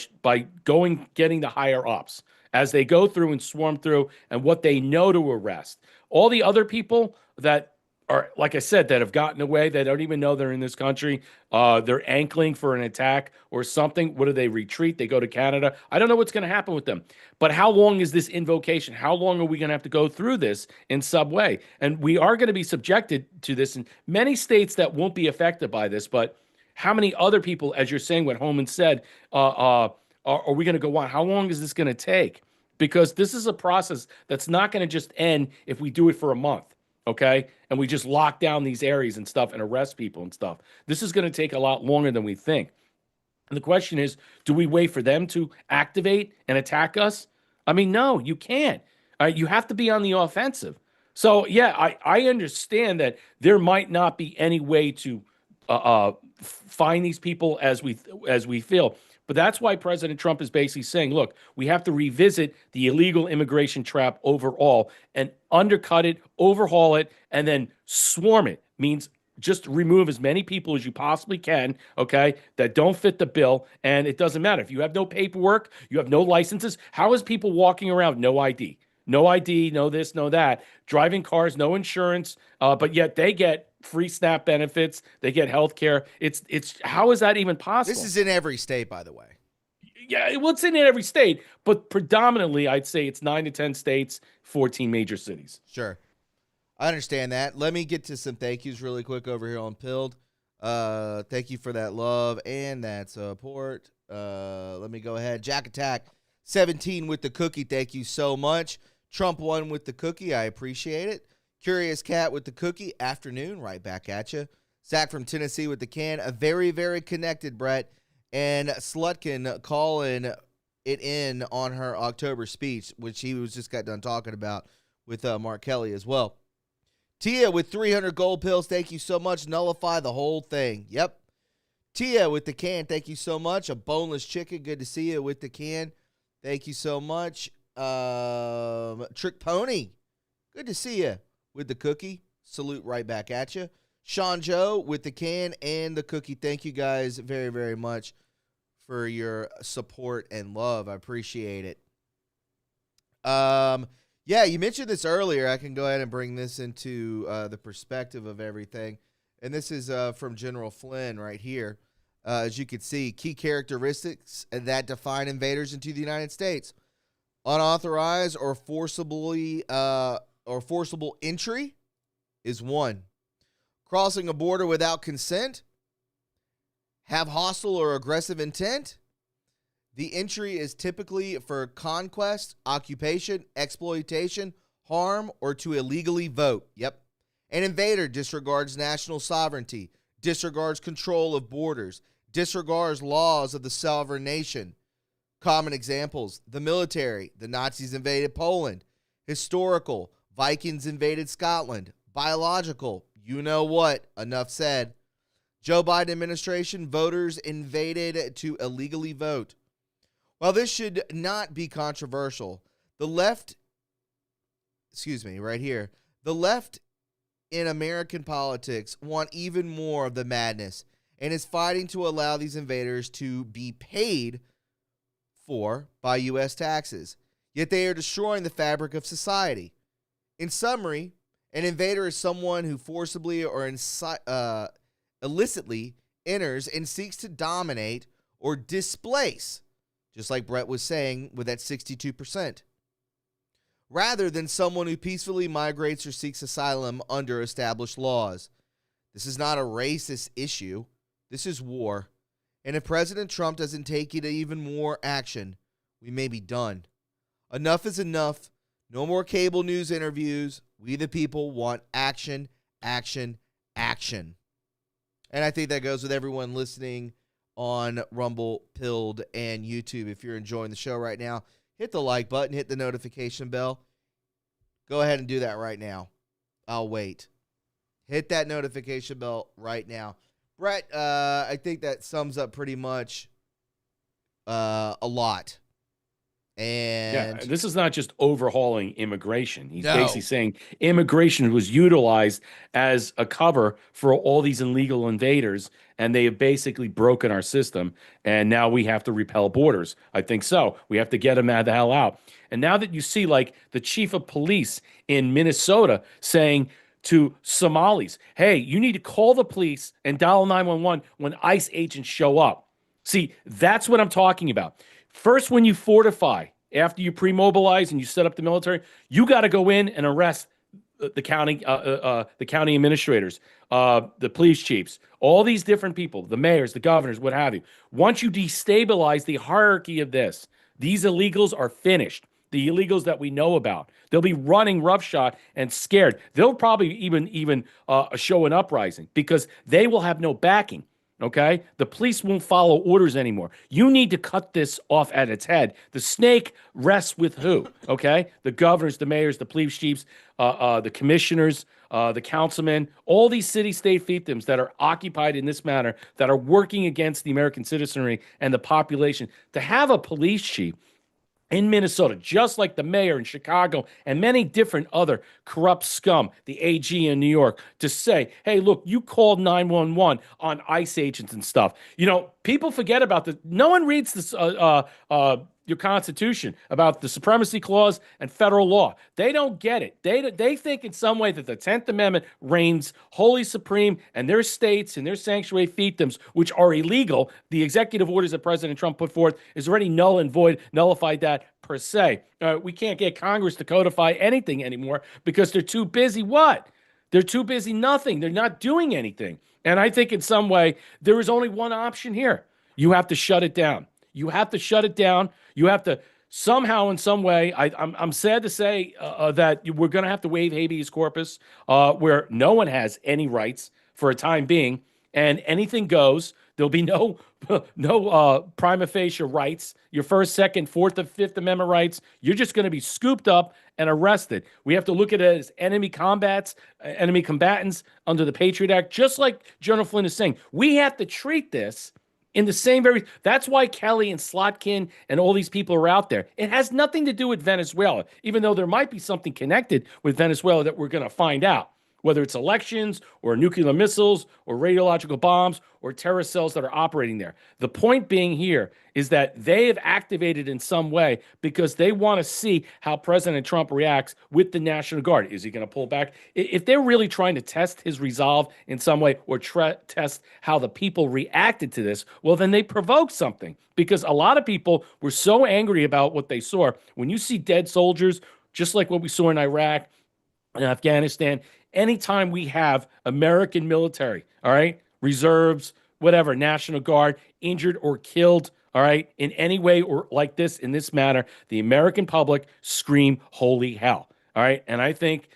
getting the higher ups as they go through and swarm through and what they know to arrest. All the other people that are, like I said, that have gotten away, that don't even know they're in this country, they're ankling for an attack or something. What do they retreat? They go to Canada. I don't know what's going to happen with them. But how long is this invocation? How long are we going to have to go through this in subway? And we are going to be subjected to this in many states that won't be affected by this. But how many other people, as you're saying, what Holman said, are we going to go on? How long is this going to take? Because this is a process that's not going to just end if we do it for a month. Okay. And we just lock down these areas and stuff and arrest people and stuff. This is going to take a lot longer than we think. And the question is, do we wait for them to activate and attack us? I mean, no, you can't. You have to be on the offensive. So, yeah, I understand that there might not be any way to find these people as we feel. But that's why President Trump is basically saying, look, we have to revisit the illegal immigration trap overall and undercut it, overhaul it, and then swarm it. Means just remove as many people as you possibly can, okay, that don't fit the bill. And it doesn't matter. If you have no paperwork, you have no licenses, how is people walking around? No ID. No ID, no this, no that. Driving cars, no insurance, but yet they get free SNAP benefits. They get health care. It's how is that even possible? This is in every state, by the way. Yeah, well, it's in every state, but predominantly, I'd say it's 9 to 10 states, 14 major cities. Sure. I understand that. Let me get to some thank yous really quick over here on Pilled. Thank you for that love and that support. Let me go ahead. Jack Attack 17 with the cookie. Thank you so much. Trump 1 with the cookie. I appreciate it. Curious Cat with the cookie. Afternoon. Right back at you. Zach from Tennessee with the can. A very, very connected, Brett. And Slutkin calling it in on her October speech, which he was just got done talking about with Mark Kelly as well. Tia with 300 gold pills. Thank you so much. Nullify the whole thing. Yep. Tia with the can. Thank you so much. A boneless chicken. Good to see you with the can. Thank you so much. Trick Pony. Good to see you with the cookie. Salute right back at you. Sean Joe with the can and the cookie. Thank you guys very, very much for your support and love. I appreciate it. Yeah, you mentioned this earlier. I can go ahead and bring this into the perspective of everything. And this is from General Flynn right here. As you can see, key characteristics that define invaders into the United States. Unauthorized or forcible entry is 1. Crossing a border without consent. Have hostile or aggressive intent. The entry is typically for conquest, occupation, exploitation, harm, or to illegally vote. Yep. An invader disregards national sovereignty, disregards control of borders, disregards laws of the sovereign nation. Common examples: the military, the Nazis invaded Poland. Historical, Vikings invaded Scotland. Biological, you know what, enough said. Joe Biden administration, voters invaded to illegally vote. While this should not be controversial, the left, right here, the left in American politics want even more of the madness and is fighting to allow these invaders to be paid for by U.S. taxes. Yet they are destroying the fabric of society. In summary, an invader is someone who forcibly or illicitly enters and seeks to dominate or displace, just like Brett was saying with that 62%, rather than someone who peacefully migrates or seeks asylum under established laws. This is not a racist issue. This is war. And if President Trump doesn't take it even more action, we may be done. Enough is enough. No more cable news interviews. We the people want action, action, action. And I think that goes with everyone listening on Rumble, Pilled, and YouTube. If you're enjoying the show right now, hit the like button, hit the notification bell. Go ahead and do that right now. I'll wait. Hit that notification bell right now. Brett, I think that sums up pretty much a lot. And yeah, this is not just overhauling immigration. He's basically saying immigration was utilized as a cover for all these illegal invaders, and they have basically broken our system, and now we have to repel borders. I think so. We have to get them the hell out. And now that you see, like, the chief of police in Minnesota saying to Somalis, hey, you need to call the police and dial 911 when ICE agents show up. See, that's what I'm talking about. First, when you fortify, after you pre-mobilize and you set up the military, you got to go in and arrest the county administrators, the police chiefs, all these different people, the mayors, the governors, what have you. Once you destabilize the hierarchy of this, these illegals are finished. The illegals that we know about, they'll be running roughshod and scared. They'll probably even show an uprising because they will have no backing. Okay? The police won't follow orders anymore. You need to cut this off at its head. The snake rests with who? Okay? The governors, the mayors, the police chiefs, the commissioners, the councilmen, all these city-state fiefdoms that are occupied in this manner, that are working against the American citizenry and the population. To have a police chief in Minnesota, just like the mayor in Chicago and many different other corrupt scum, the AG in New York, to say, hey, look, you called 911 on ICE agents and stuff. You know, people forget about this. No one reads this, your Constitution about the Supremacy Clause and federal law. They don't get it. They think in some way that the 10th Amendment reigns wholly supreme, and their states and their sanctuary fiefdoms, which are illegal, the executive orders that President Trump put forth is already null and void, nullified that per se. We can't get Congress to codify anything anymore because they're too busy what? They're too busy nothing. They're not doing anything. And I think in some way, there is only one option here. You have to shut it down. You have to shut it down. You have to somehow, in some way, I'm sad to say that we're going to have to waive habeas corpus, where no one has any rights for a time being, and anything goes. There'll be no prima facie rights. Your First, Second, Fourth, and Fifth Amendment rights. You're just going to be scooped up and arrested. We have to look at it as enemy combatants under the Patriot Act, just like General Flynn is saying. We have to treat this in the same that's why Kelly and Slotkin and all these people are out there. It has nothing to do with Venezuela, even though there might be something connected with Venezuela that we're going to find out, whether it's elections or nuclear missiles or radiological bombs or terrorist cells that are operating there. The point being here is that they have activated in some way because they want to see how President Trump reacts with the National Guard. Is he going to pull back? If they're really trying to test his resolve in some way or test how the people reacted to this, well, then they provoked something, because a lot of people were so angry about what they saw. When you see dead soldiers, just like what we saw in Iraq and Afghanistan, anytime we have American military, all right, reserves, whatever, National Guard, injured or killed, all right, in any way or like this, in this manner, the American public scream holy hell, all right? And I think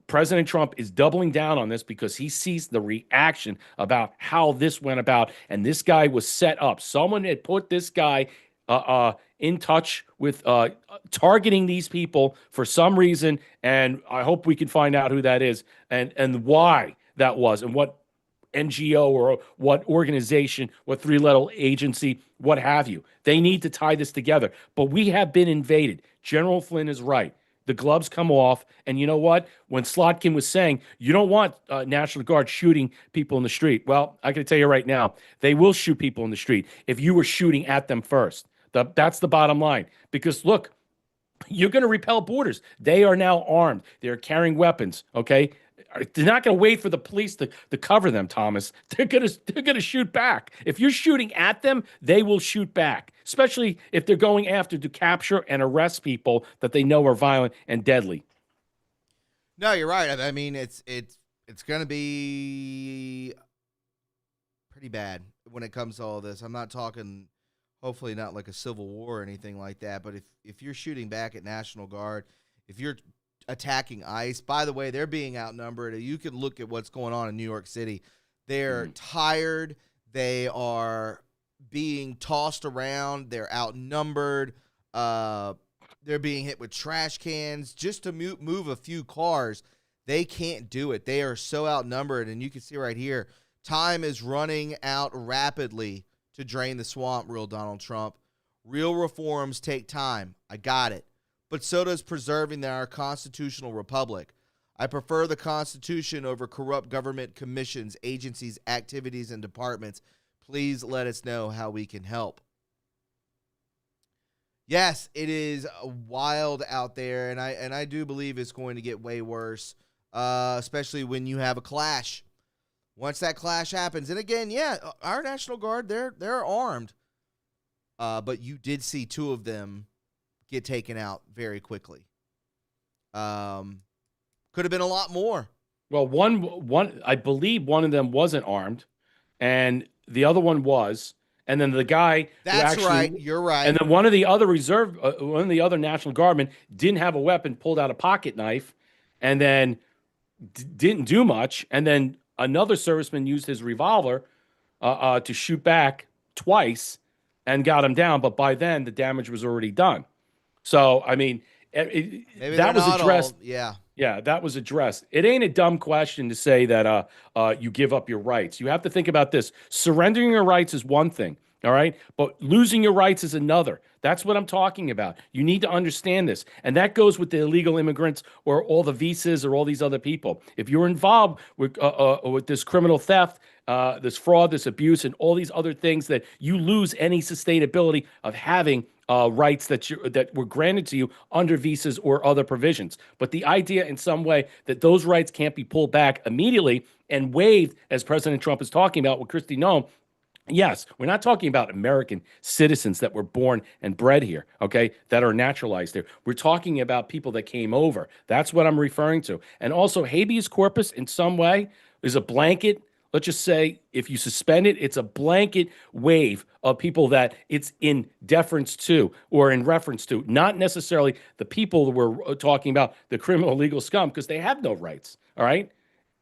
President Trump is doubling down on this because he sees the reaction about how this went about, and this guy was set up. Someone had put this guy in touch with targeting these people for some reason, and I hope we can find out who that is and why that was and what NGO or what organization, what three-letter agency, what have you. They need to tie this together. But we have been invaded. General Flynn is right. The gloves come off. And you know what? When Slotkin was saying, you don't want National Guard shooting people in the street. Well, I can tell you right now, they will shoot people in the street if you were shooting at them first. That's the bottom line. Because look, you're going to repel borders. They are now armed. They're carrying weapons. Okay. They're not going to wait for the police to cover them, Thomas. They're gonna shoot back. If you're shooting at them, they will shoot back, especially if they're going after to capture and arrest people that they know are violent and deadly. No, you're right. I mean, it's going to be pretty bad when it comes to all this. I'm not talking, hopefully not like a civil war or anything like that, but if you're shooting back at National Guard, if you're attacking ICE, by the way, they're being outnumbered. You can look at what's going on in New York City. They're tired. They are being tossed around. They're outnumbered. They're being hit with trash cans just to move a few cars. They can't do it. They are so outnumbered, and you can see right here, time is running out rapidly to drain the swamp, real Donald Trump. Real reforms take time. I got it. But so does preserving our constitutional republic. I prefer the Constitution over corrupt government commissions, agencies, activities, and departments. Please let us know how we can help. Yes, it is wild out there, and I do believe it's going to get way worse, especially when you have a clash. Once that clash happens, and again, yeah, our National Guard, they're armed, but you did see two of them get taken out very quickly. Could have been a lot more. Well, one, I believe one of them wasn't armed, and the other one was. And then the guy, that's right, you're right. And then one of the other National Guardmen didn't have a weapon, pulled out a pocket knife, and then didn't do much. And then another serviceman used his revolver to shoot back twice and got him down. But by then, the damage was already done. So, I mean, that was addressed. Yeah, that was addressed. It ain't a dumb question to say that you give up your rights. You have to think about this. Surrendering your rights is one thing, all right? But losing your rights is another. That's what I'm talking about. You need to understand this. And that goes with the illegal immigrants or all the visas or all these other people. If you're involved with this criminal theft, this fraud, this abuse, and all these other things, that you lose any sustainability of having rights that were granted to you under visas or other provisions. But the idea in some way that those rights can't be pulled back immediately and waived, as President Trump is talking about with Kristi Noem, yes, we're not talking about American citizens that were born and bred here, okay, that are naturalized here. We're talking about people that came over. That's what I'm referring to. And also, habeas corpus in some way is a blanket. Let's just say if you suspend it, it's a blanket wave of people that it's in deference to or in reference to, not necessarily the people that we're talking about, the criminal legal scum, because they have no rights, all right?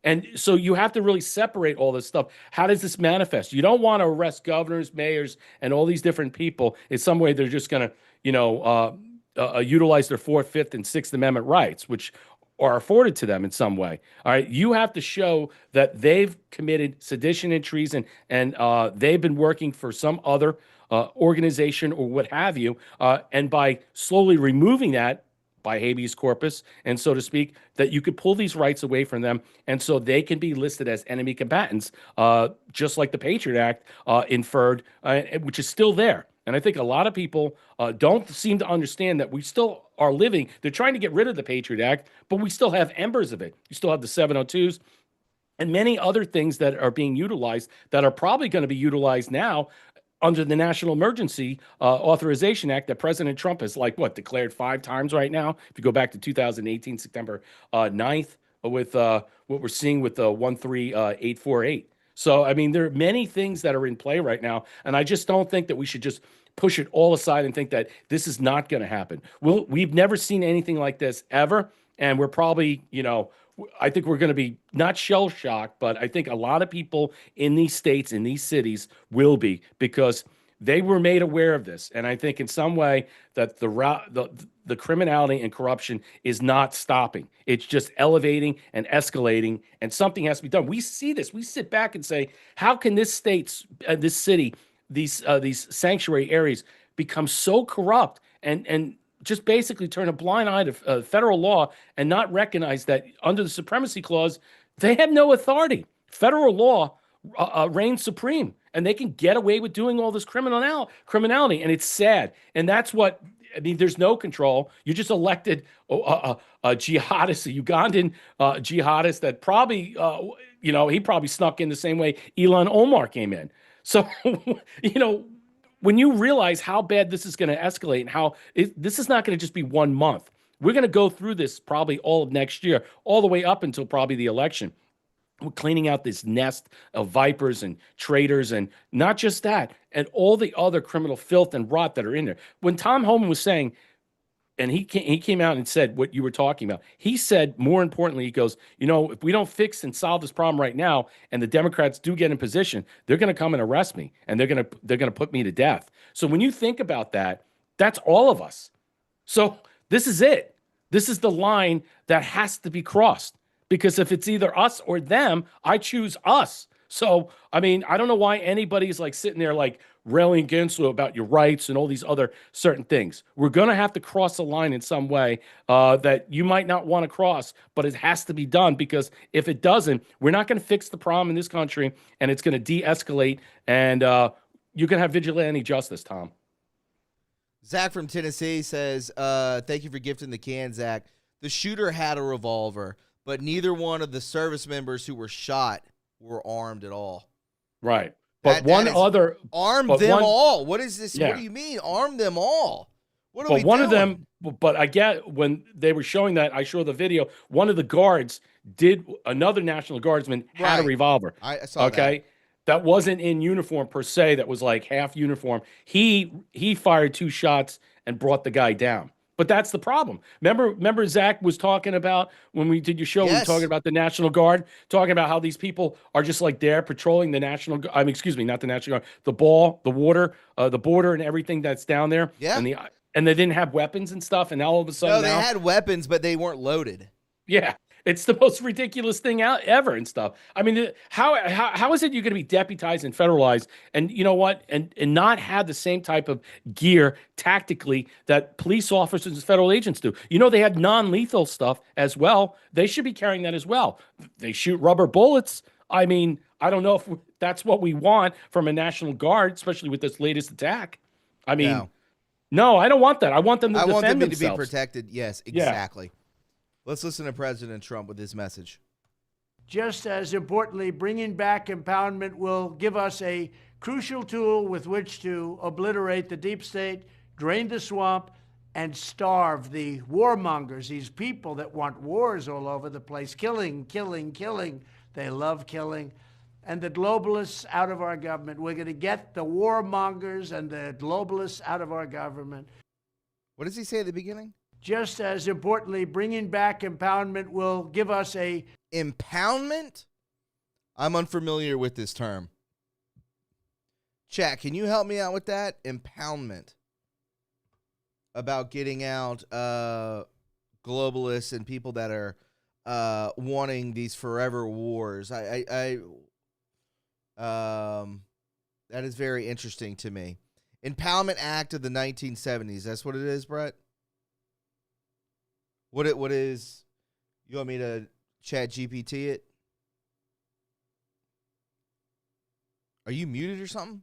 And so you have to really separate all this stuff. How does this manifest? You don't want to arrest governors, mayors, and all these different people in some way they're just going to, utilize their 4th, 5th, and 6th Amendment rights, which are afforded to them in some way. All right, you have to show that they've committed sedition and treason, and they've been working for some other organization or what have you, and by slowly removing that by habeas corpus, and so to speak, that you could pull these rights away from them, and so they can be listed as enemy combatants, just like the Patriot Act inferred, which is still there. And I think a lot of people don't seem to understand that we still are living. They're trying to get rid of the Patriot Act, but we still have embers of it. You still have the 702s and many other things that are being utilized that are probably going to be utilized now under the National Emergency Authorization Act that President Trump has, declared 5 times right now. If you go back to 2018, September 9th, with what we're seeing with the 13848. So, I mean, there are many things that are in play right now, and I just don't think that we should just push it all aside and think that this is not going to happen. We've never seen anything like this ever, and we're probably, I think we're going to be not shell-shocked, but I think a lot of people in these states, in these cities, will be, because They were made aware of this, and I think in some way that the criminality and corruption is not stopping. It's just elevating and escalating, and something has to be done. We see this. We sit back and say, how can this this city, these sanctuary areas become so corrupt and just basically turn a blind eye to federal law and not recognize that under the supremacy clause, they have no authority. Federal law reigns supreme, and they can get away with doing all this criminality, and it's sad. And that's what I mean. There's no control. You just elected a jihadist, a Ugandan jihadist that probably, he probably snuck in the same way Elon Omar came in. So, when you realize how bad this is going to escalate and how this is not going to just be 1 month, we're going to go through this probably all of next year, all the way up until probably the election. We're cleaning out this nest of vipers and traitors, and not just that, and all the other criminal filth and rot that are in there. When Tom Homan was saying, and he came out and said what you were talking about, he said, more importantly, he goes, if we don't fix and solve this problem right now, and the Democrats do get in position, they're going to come and arrest me, and they're going to put me to death. So when you think about that, that's all of us. So this is it. This is the line that has to be crossed. Because if it's either us or them, I choose us. So, I mean, I don't know why anybody's like sitting there like railing against you about your rights and all these other certain things. We're going to have to cross a line in some way that you might not want to cross, but it has to be done, because if it doesn't, we're not going to fix the problem in this country, and it's going to de-escalate, and you can have vigilante justice, Tom. Zach from Tennessee says, thank you for gifting the can, Zach. The shooter had a revolver, but neither one of the service members who were shot were armed at all. Right. But arm them all. What is this? Yeah. What do you mean? Arm them all. What are we doing? Of them, but I get when they were showing that, I showed the video, one of the guards another National Guardsman had a revolver. I saw that. That wasn't in uniform per se. That was like half uniform. He fired 2 shots and brought the guy down. But that's the problem. Remember Zach was talking about when we did your show, we were talking about the National Guard, talking about how these people are just like there patrolling the National Guard. Excuse me, not the National Guard, the the border and everything that's down there. Yeah. And they didn't have weapons and stuff. And now all of a sudden, they had weapons, but they weren't loaded. Yeah. It's the most ridiculous thing ever and stuff. I mean, how is it you're going to be deputized and federalized and you know what, and not have the same type of gear tactically that police officers and federal agents do? They had non-lethal stuff as well. They should be carrying that as well. They shoot rubber bullets. I mean, I don't know if that's what we want from a National Guard, especially with this latest attack. I mean, no, I don't want that. I want them to defend themselves. I want them to be protected. Yes, exactly. Yeah. Let's listen to President Trump with his message. Just as importantly, bringing back impoundment will give us a crucial tool with which to obliterate the deep state, drain the swamp, and starve the warmongers, these people that want wars all over the place, killing. They love killing. And the globalists out of our government. We're going to get the warmongers and the globalists out of our government. What does he say at the beginning? Just as importantly, bringing back impoundment will give us a... Impoundment? I'm unfamiliar with this term. Chat, can you help me out with that? Impoundment. About getting out globalists and people that are wanting these forever wars. That is very interesting to me. Impoundment Act of the 1970s. That's what it is, Brett? What is, you want me to chat GPT it? Are you muted or something?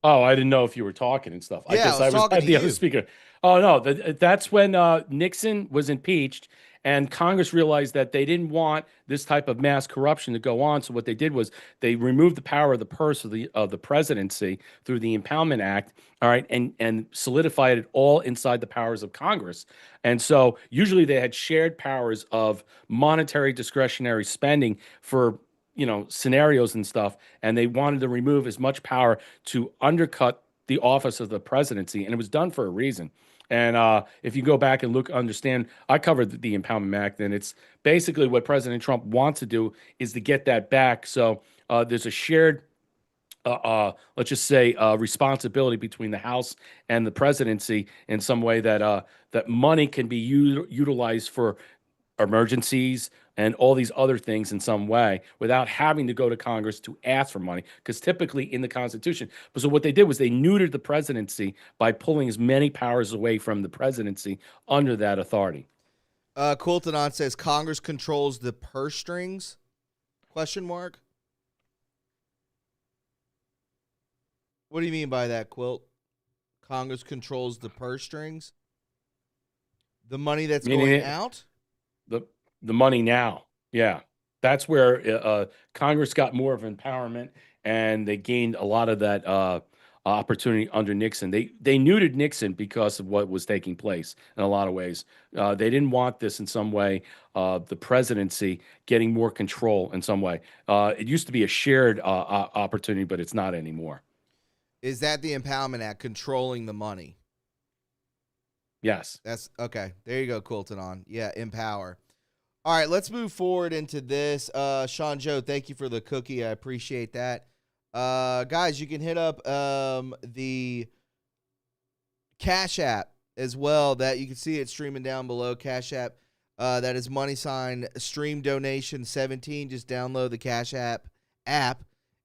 Oh, I didn't know if you were talking and stuff. Yeah, I was had the other speaker. Oh, no, that's when Nixon was impeached and Congress realized that they didn't want this type of mass corruption to go on. So what they did was they removed the power of the purse of the presidency through the Impoundment Act, all right, and solidified it all inside the powers of Congress. And so usually they had shared powers of monetary discretionary spending for scenarios and stuff, and they wanted to remove as much power to undercut the office of the presidency, and it was done for a reason. And if you go back and understand, I covered the Impoundment Act, and it's basically what President Trump wants to do is to get that back. So there's a shared let's just say responsibility between the House and the presidency in some way that that money can be utilized for emergencies and all these other things in some way without having to go to Congress to ask for money. Because typically in the Constitution, so what they did was they neutered the presidency by pulling as many powers away from the presidency under that authority. Quiltanon says Congress controls the purse strings? Question mark. What do you mean by that, Quilt? Congress controls the purse strings? The money that's going out? The money now. Yeah. That's where Congress got more of empowerment, and they gained a lot of that opportunity under Nixon. They neutered Nixon because of what was taking place in a lot of ways. They didn't want this in some way, the presidency getting more control in some way. It used to be a shared opportunity, but it's not anymore. Is that the Empowerment Act, controlling the money? Yes. That's okay. There you go, Quiltanon. Yeah, empower. All right, let's move forward into this. Sean Joe, thank you for the cookie. I appreciate that. Guys, you can hit up the Cash App as well. That you can see it streaming down below. Cash App. That is # stream donation 17. Just download the Cash App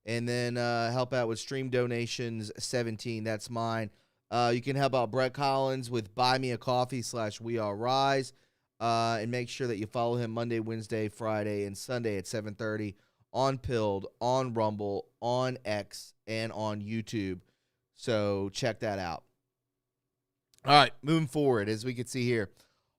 and then help out with stream donations 17. That's mine. You can help out Brett Collins with Buy Me a Coffee /wearerise. And make sure that you follow him Monday, Wednesday, Friday, and Sunday at 7:30 on Pilled, on Rumble, on X, and on YouTube. So check that out. All right, moving forward, as we can see here.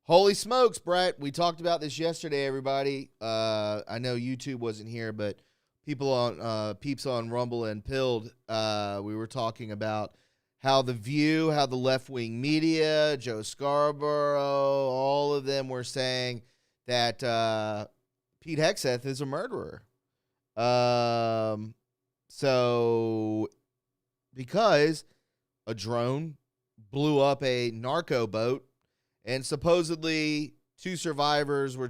Holy smokes, Brett. We talked about this yesterday, everybody. I know YouTube wasn't here, but people on peeps on Rumble and Pilled, we were talking about how The View, how the left-wing media, Joe Scarborough, all of them were saying that Pete Hegseth is a murderer. So because a drone blew up a narco boat, and supposedly 2 survivors were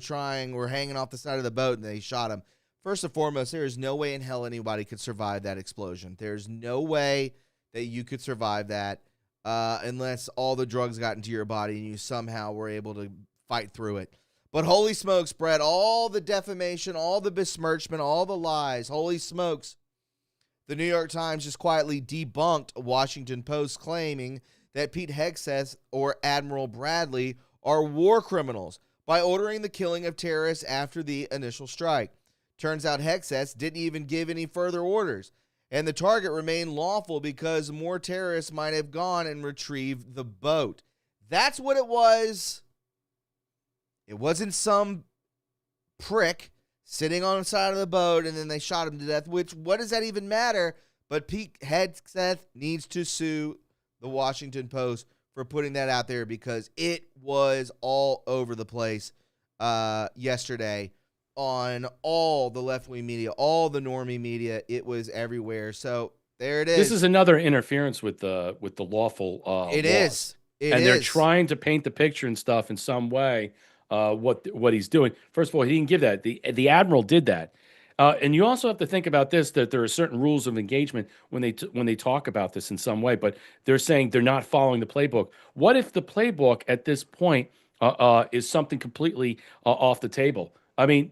hanging off the side of the boat, and they shot him. First and foremost, there is no way in hell anybody could survive that explosion. There's no way that you could survive that unless all the drugs got into your body and you somehow were able to fight through it. But holy smokes, Brett, all the defamation, all the besmirchment, all the lies, holy smokes. The New York Times just quietly debunked a Washington Post claiming that Pete Hegseth or Admiral Bradley are war criminals by ordering the killing of terrorists after the initial strike. Turns out Hegseth didn't even give any further orders, and the target remained lawful because more terrorists might have gone and retrieved the boat. That's what it was. It wasn't some prick sitting on the side of the boat and then they shot him to death, which, what does that even matter? But Pete Hegseth needs to sue the Washington Post for putting that out there because it was all over the place yesterday on all the left-wing media, all the normie media. It was everywhere. So there it is. This is another interference with the lawful It laws. is. They're trying to paint the picture and stuff in some way what he's doing. First of all, he didn't give that. The admiral did that. And you also have to think about this, that there are certain rules of engagement when they talk about this in some way, but they're saying they're not following the playbook. What if the playbook at this point is something completely off the table? I mean,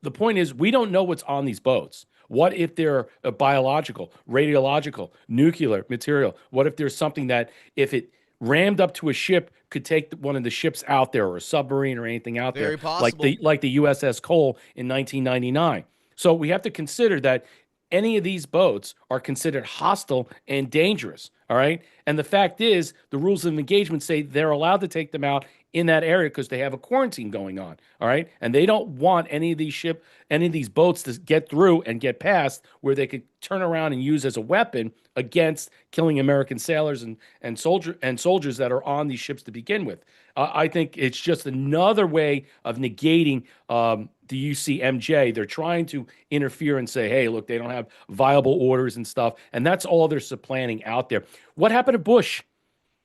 the point is, we don't know what's on these boats. What if they're biological, radiological, nuclear material? What if there's something that, if it rammed up to a ship, could take one of the ships out there, or a submarine, or anything out Very there, possible. like the USS Cole in 1999? So we have to consider that any of these boats are considered hostile and dangerous. All right, and the fact is, the rules of engagement say they're allowed to take them out in that area because they have a quarantine going on. All right, and they don't want any of these boats to get through and get past where they could turn around and use as a weapon against killing American sailors and soldiers that are on these ships to begin with. I think it's just another way of negating the UCMJ. They're trying to interfere and say, hey, look, they don't have viable orders and stuff, and that's all they're supplanting out there. What happened to Bush?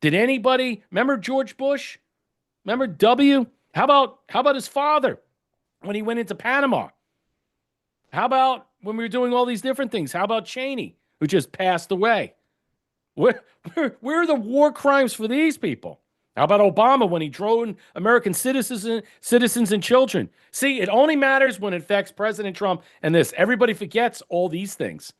Did anybody remember George Bush? Remember W? How about his father when he went into Panama? How about when we were doing all these different things? How about Cheney, who just passed away? Where are the war crimes for these people? How about Obama when he drove American citizens and children? See, it only matters when it affects President Trump and this. Everybody forgets all these things.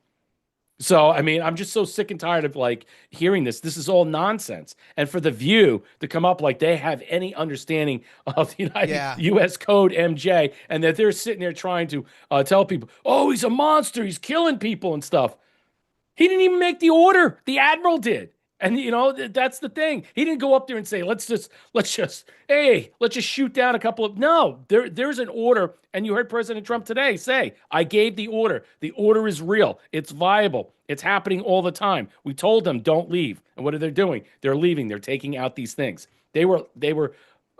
So, I mean, I'm just so sick and tired of like hearing this. This is all nonsense. And for the View to come up like they have any understanding of the U.S. Code MJ, and that they're sitting there trying to tell people, oh, he's a monster, he's killing people and stuff. He didn't even make the order. The admiral did. And that's the thing. He didn't go up there and say, let's just shoot down a couple of. No, there's an order. And you heard President Trump today say, I gave the order. The order is real. It's viable. It's happening all the time. We told them don't leave. And what are they doing? They're leaving. They're taking out these things. They were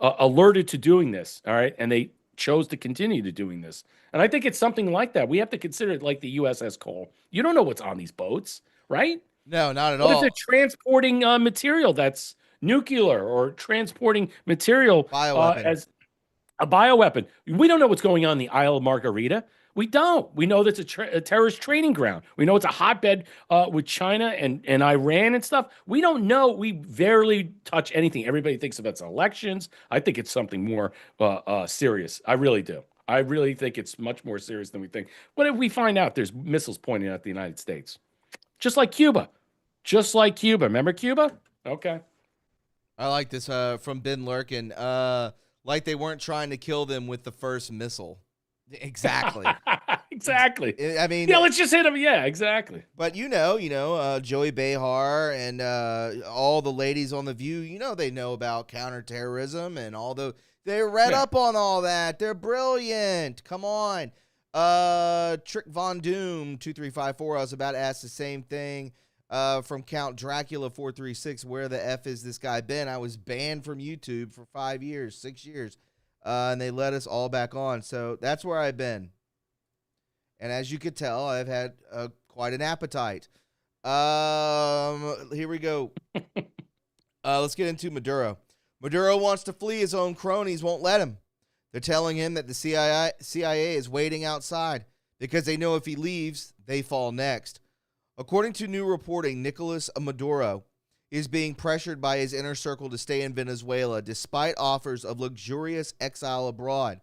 alerted to doing this. All right. And they chose to continue to doing this. And I think it's something like that. We have to consider it like the USS Cole. You don't know what's on these boats, right? No, not at all. What if they're transporting material that's nuclear or transporting material as a bioweapon? We don't know what's going on in the Isle of Margarita. We don't. We know that's a terrorist training ground. We know it's a hotbed with China and Iran and stuff. We don't know. We barely touch anything. Everybody thinks of it's elections. I think it's something more serious. I really do. I really think it's much more serious than we think. What if we find out there's missiles pointing at the United States? Just like Cuba. Just like Cuba. Remember Cuba? Okay. I like this from Ben Lurkin. Like they weren't trying to kill them with the first missile. Exactly. Exactly. I mean, yeah, let's just hit them. Yeah, exactly. But Joey Behar and all the ladies on The View, they know about counterterrorism and they read up on all that. They're brilliant. Come on. Trick Von Doom 2354. I was about to ask the same thing from Count Dracula 436. Where the F is this guy been? I was banned from YouTube for 6 years. And they let us all back on. So that's where I've been. And as you could tell, I've had quite an appetite. Here we go. Let's get into Maduro. Maduro wants to flee. His own cronies won't let him. They're telling him that the CIA is waiting outside because they know if he leaves, they fall next. According to new reporting, Nicolas Maduro is being pressured by his inner circle to stay in Venezuela despite offers of luxurious exile abroad.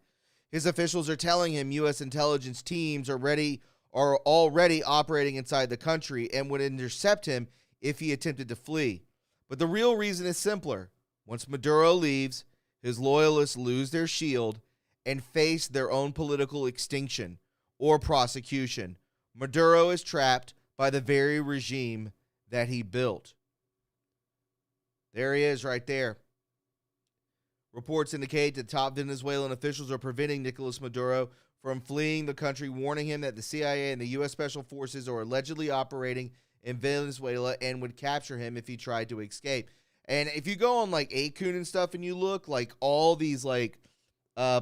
His officials are telling him U.S. intelligence teams are already operating inside the country and would intercept him if he attempted to flee. But the real reason is simpler. Once Maduro leaves, his loyalists lose their shield and face their own political extinction or prosecution. Maduro is trapped by the very regime that he built. There he is right there. Reports indicate that top Venezuelan officials are preventing Nicolas Maduro from fleeing the country, warning him that the CIA and the U.S. Special Forces are allegedly operating in Venezuela and would capture him if he tried to escape. And if you go on like Acun and stuff and you look like all these like I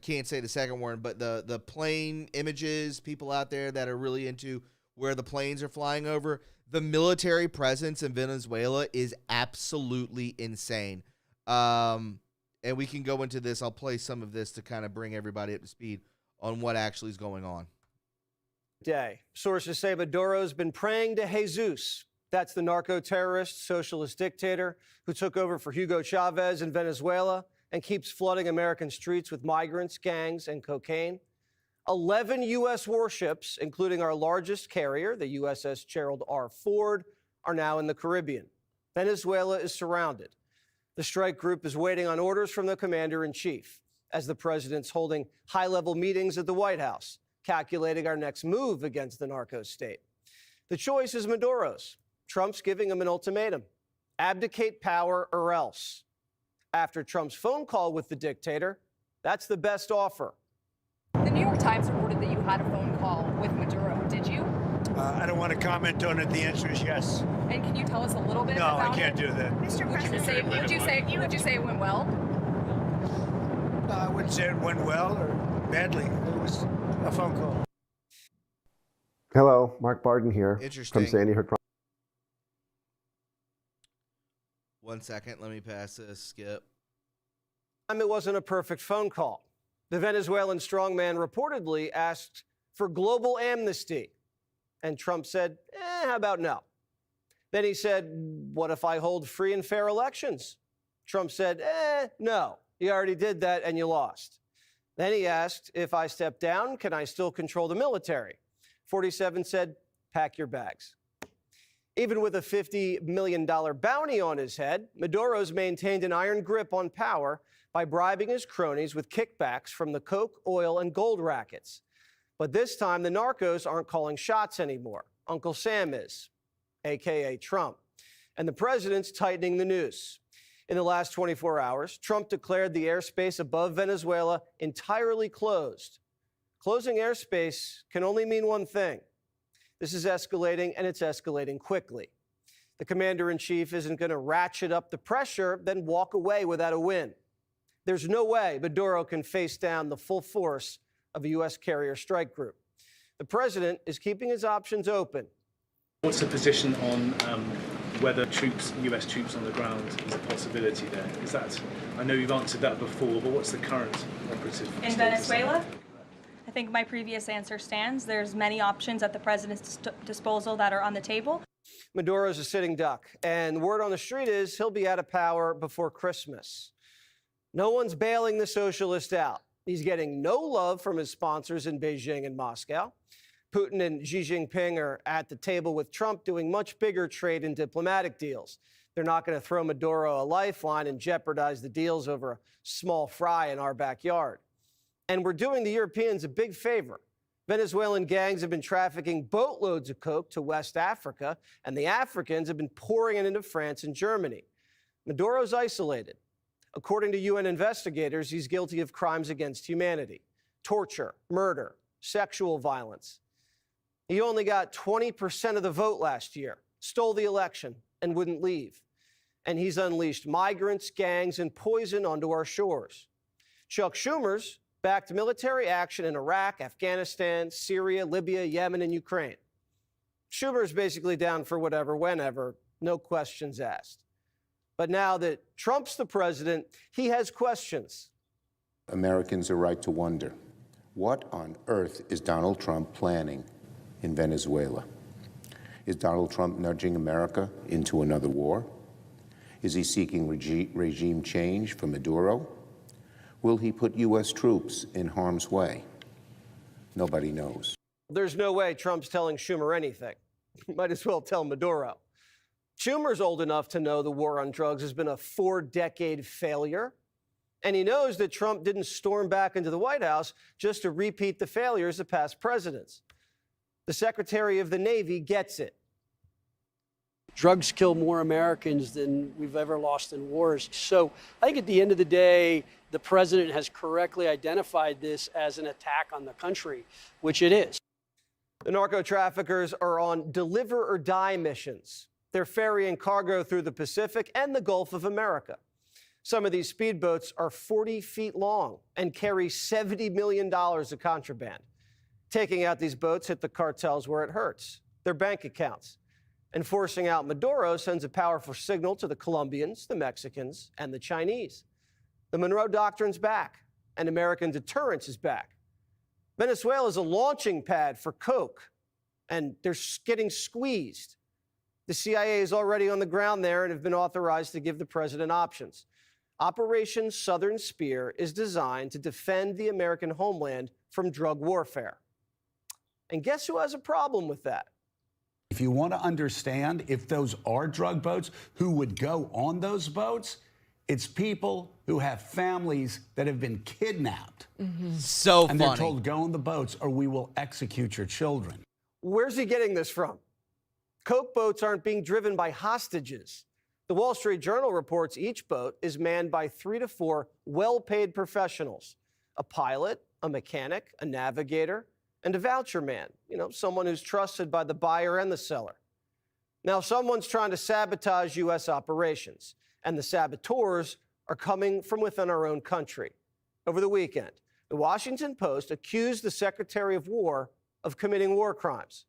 can't say the second word, but the plane images, people out there that are really into where the planes are flying over, the military presence in Venezuela is absolutely insane. And we can go into this. I'll play some of this to kind of bring everybody up to speed on what actually is going on. Sources say Maduro's been praying to Jesus. That's the narco-terrorist, socialist dictator who took over for Hugo Chavez in Venezuela and keeps flooding American streets with migrants, gangs, and cocaine. 11 U.S. warships, including our largest carrier, the USS Gerald R. Ford, are now in the Caribbean. Venezuela is surrounded. The strike group is waiting on orders from the commander-in-chief as the president's holding high-level meetings at the White House, calculating our next move against the narco state. The choice is Maduro's. Trump's giving him an ultimatum: abdicate power or else. After Trump's phone call with the dictator, that's the best offer. The New York Times reported that you had a phone call with Maduro. Did you? I don't want to comment on it. The answer is yes. And can you tell us a little bit about it? No, I can't do that. Mr. President, would you say it went well? I wouldn't say it went well or badly. It was a phone call. Hello, Mark Barden here Interesting. from Sandy Hook. 1 second, let me pass this. Skip. It wasn't a perfect phone call. The Venezuelan strongman reportedly asked for global amnesty, and Trump said, how about no? Then he said, what if I hold free and fair elections? Trump said, no, you already did that and you lost. Then he asked, if I step down, can I still control the military? 47 said, pack your bags. Even with a $50 million bounty on his head, Maduro's maintained an iron grip on power by bribing his cronies with kickbacks from the coke, oil, and gold rackets. But this time, the narcos aren't calling shots anymore. Uncle Sam is, a.k.a. Trump. And the president's tightening the noose. In the last 24 hours, Trump declared the airspace above Venezuela entirely closed. Closing airspace can only mean one thing. This is escalating, and it's escalating quickly. The commander-in-chief isn't going to ratchet up the pressure, then walk away without a win. There's no way Maduro can face down the full force of a U.S. carrier strike group. The president is keeping his options open. What's the position on whether U.S. troops on the ground is a possibility there? Is that, I know you've answered that before, but what's the current operative in Venezuela? I think my previous answer stands. There's many options at the president's disposal that are on the table. Maduro's a sitting duck, and word on the street is he'll be out of power before Christmas. No one's bailing the socialist out. He's getting no love from his sponsors in Beijing and Moscow. Putin and Xi Jinping are at the table with Trump doing much bigger trade and diplomatic deals. They're not going to throw Maduro a lifeline and jeopardize the deals over a small fry in our backyard. And we're doing the Europeans a big favor. Venezuelan gangs have been trafficking boatloads of coke to West Africa, and the Africans have been pouring it into France and Germany. Maduro's isolated. According to UN investigators, he's guilty of crimes against humanity, torture, murder, sexual violence. He only got 20% of the vote last year, stole the election, and wouldn't leave. And he's unleashed migrants, gangs, and poison onto our shores. Chuck Schumer's backed military action in Iraq, Afghanistan, Syria, Libya, Yemen, and Ukraine. Schumer's basically down for whatever, whenever, no questions asked. But now that Trump's the president, he has questions. Americans are right to wonder, what on earth is Donald Trump planning in Venezuela? Is Donald Trump nudging America into another war? Is he seeking regime change for Maduro? Will he put U.S. troops in harm's way? Nobody knows. There's no way Trump's telling Schumer anything. Might as well tell Maduro. Schumer's old enough to know the war on drugs has been a 4-decade failure. And he knows that Trump didn't storm back into the White House just to repeat the failures of past presidents. The Secretary of the Navy gets it. Drugs kill more Americans than we've ever lost in wars. So I think at the end of the day, the president has correctly identified this as an attack on the country, which it is. The narco traffickers are on deliver or die missions. They're ferrying cargo through the Pacific and the Gulf of America. Some of these speedboats are 40 feet long and carry $70 million of contraband. Taking out these boats hit the cartels where it hurts, their bank accounts. And forcing out Maduro sends a powerful signal to the Colombians, the Mexicans, and the Chinese. The Monroe Doctrine's back, and American deterrence is back. Venezuela is a launching pad for coke, and they're getting squeezed. The CIA is already on the ground there and have been authorized to give the president options. Operation Southern Spear is designed to defend the American homeland from drug warfare. And guess who has a problem with that? If you want to understand if those are drug boats, who would go on those boats, it's people who have families that have been kidnapped. So and funny. they're told, go on the boats or we will execute your children. Where's he getting this from? Coke boats aren't being driven by hostages. The Wall Street Journal reports each boat is manned by 3 to 4 well-paid professionals, a pilot, a mechanic, a navigator, and a voucher man, someone who's trusted by the buyer and the seller. Now, someone's trying to sabotage U.S. operations, and the saboteurs are coming from within our own country. Over the weekend, the Washington Post accused the Secretary of War of committing war crimes.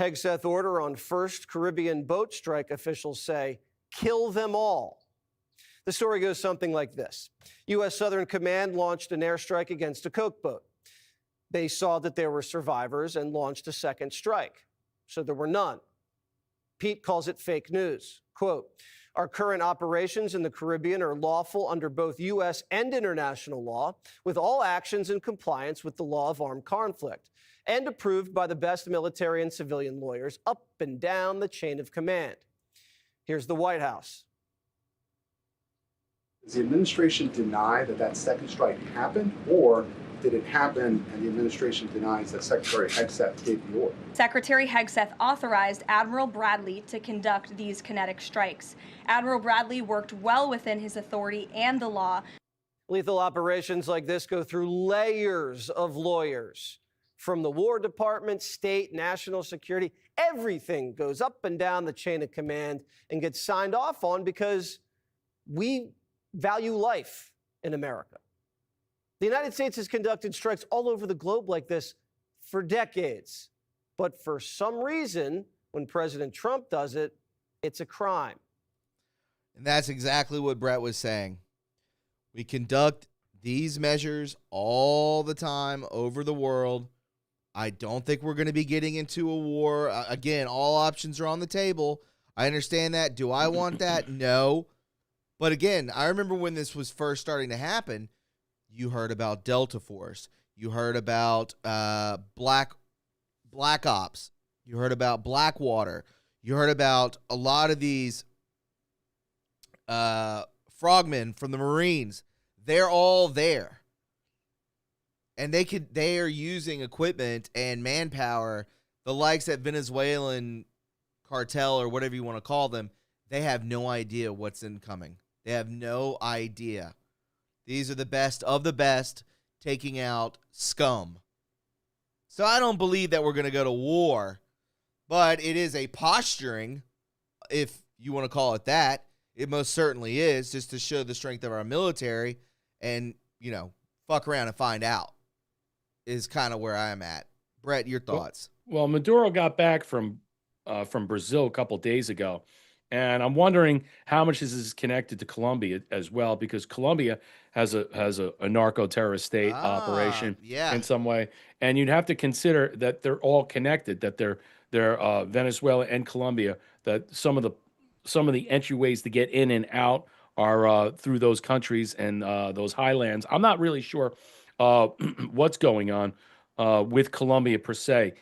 Hegseth order on first Caribbean boat strike, officials say, kill them all. The story goes something like this. U.S. Southern Command launched an airstrike against a Coke boat. They saw that there were survivors and launched a second strike. So there were none. Pete calls it fake news. Quote, our current operations in the Caribbean are lawful under both U.S. and international law, with all actions in compliance with the law of armed conflict, and approved by the best military and civilian lawyers up and down the chain of command. Here's the White House. Does the administration deny that that second strike happened, or did it happen and the administration denies that Secretary Hegseth gave the order? Secretary Hegseth authorized Admiral Bradley to conduct these kinetic strikes. Admiral Bradley worked well within his authority and the law. Lethal operations like this go through layers of lawyers. From the War Department, state, national security, everything goes up and down the chain of command and gets signed off on because we value life in America. The United States has conducted strikes all over the globe like this for decades. But for some reason, when President Trump does it, it's a crime. And that's exactly what Brett was saying. We conduct these measures all the time over the world. I don't think we're going to be getting into a war. Again, all options are on the table. I understand that. Do I want that? No. But again, I remember when this was first starting to happen, you heard about Delta Force. You heard about Black Ops. You heard about Blackwater. You heard about a lot of these frogmen from the Marines. They're all there. And they are using equipment and manpower, the likes that Venezuelan cartel or whatever you want to call them. They have no idea what's incoming. They have no idea. These are the best of the best taking out scum. So I don't believe that we're going to go to war, but it is a posturing, if you want to call it that. It most certainly is, just to show the strength of our military and, you know, fuck around and find out is kind of where I'm at. Brett, your thoughts? Well, Maduro got back from Brazil a couple days ago, and I'm wondering how much this is connected to Colombia as well, because Colombia has a narco-terrorist state operation in some way, and you'd have to consider that they're all connected, that they're Venezuela and Colombia, that some of the entryways to get in and out are through those countries and those highlands. I'm not really sure what's going on with Colombia per se.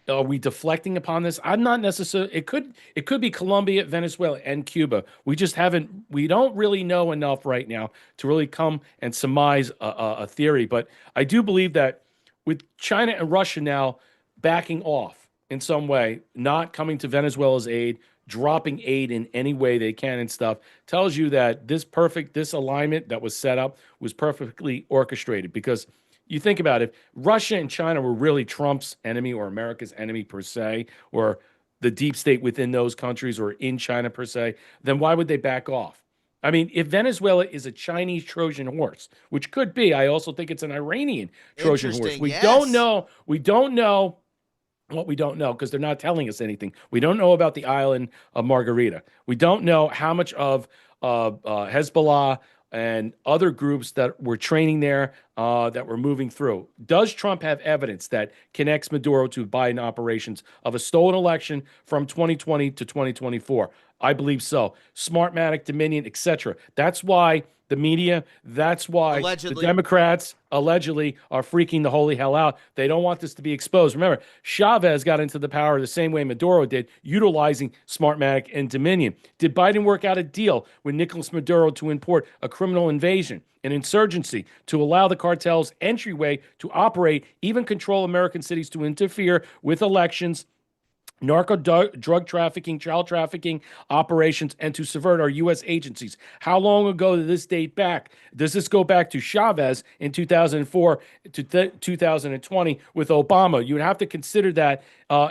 Are we deflecting upon this? I'm not necessarily. It could be Colombia, Venezuela, and Cuba. We don't really know enough right now to really come and surmise a theory. But I do believe that with China and Russia now backing off in some way, not coming to Venezuela's aid, dropping aid in any way they can and stuff, tells you that this alignment that was set up was perfectly orchestrated. Because you think about it, Russia and China were really Trump's enemy or America's enemy per se, or the deep state within those countries or in China per se, then why would they back off? I mean, if Venezuela is a Chinese Trojan horse, which could be, I also think it's an Iranian Trojan horse. We don't know. We don't know what we don't know because they're not telling us anything. We don't know about the island of Margarita. We don't know how much of Hezbollah and other groups that were training there that were moving through. Does Trump have evidence that connects Maduro to Biden operations of a stolen election from 2020 to 2024? I believe so. Smartmatic, Dominion, etc. That's why the media, that's why the Democrats allegedly are freaking the holy hell out. They don't want this to be exposed. Remember, Chavez got into the power the same way Maduro did, utilizing Smartmatic and Dominion. Did Biden work out a deal with Nicolas Maduro to import a criminal invasion, an insurgency, to allow the cartel's entryway to operate, even control American cities, to interfere with elections, narco drug trafficking, child trafficking operations, and to subvert our U.S. agencies? How long ago did this date back? Does this go back to Chavez in 2004 to 2020 with Obama? You would have to consider that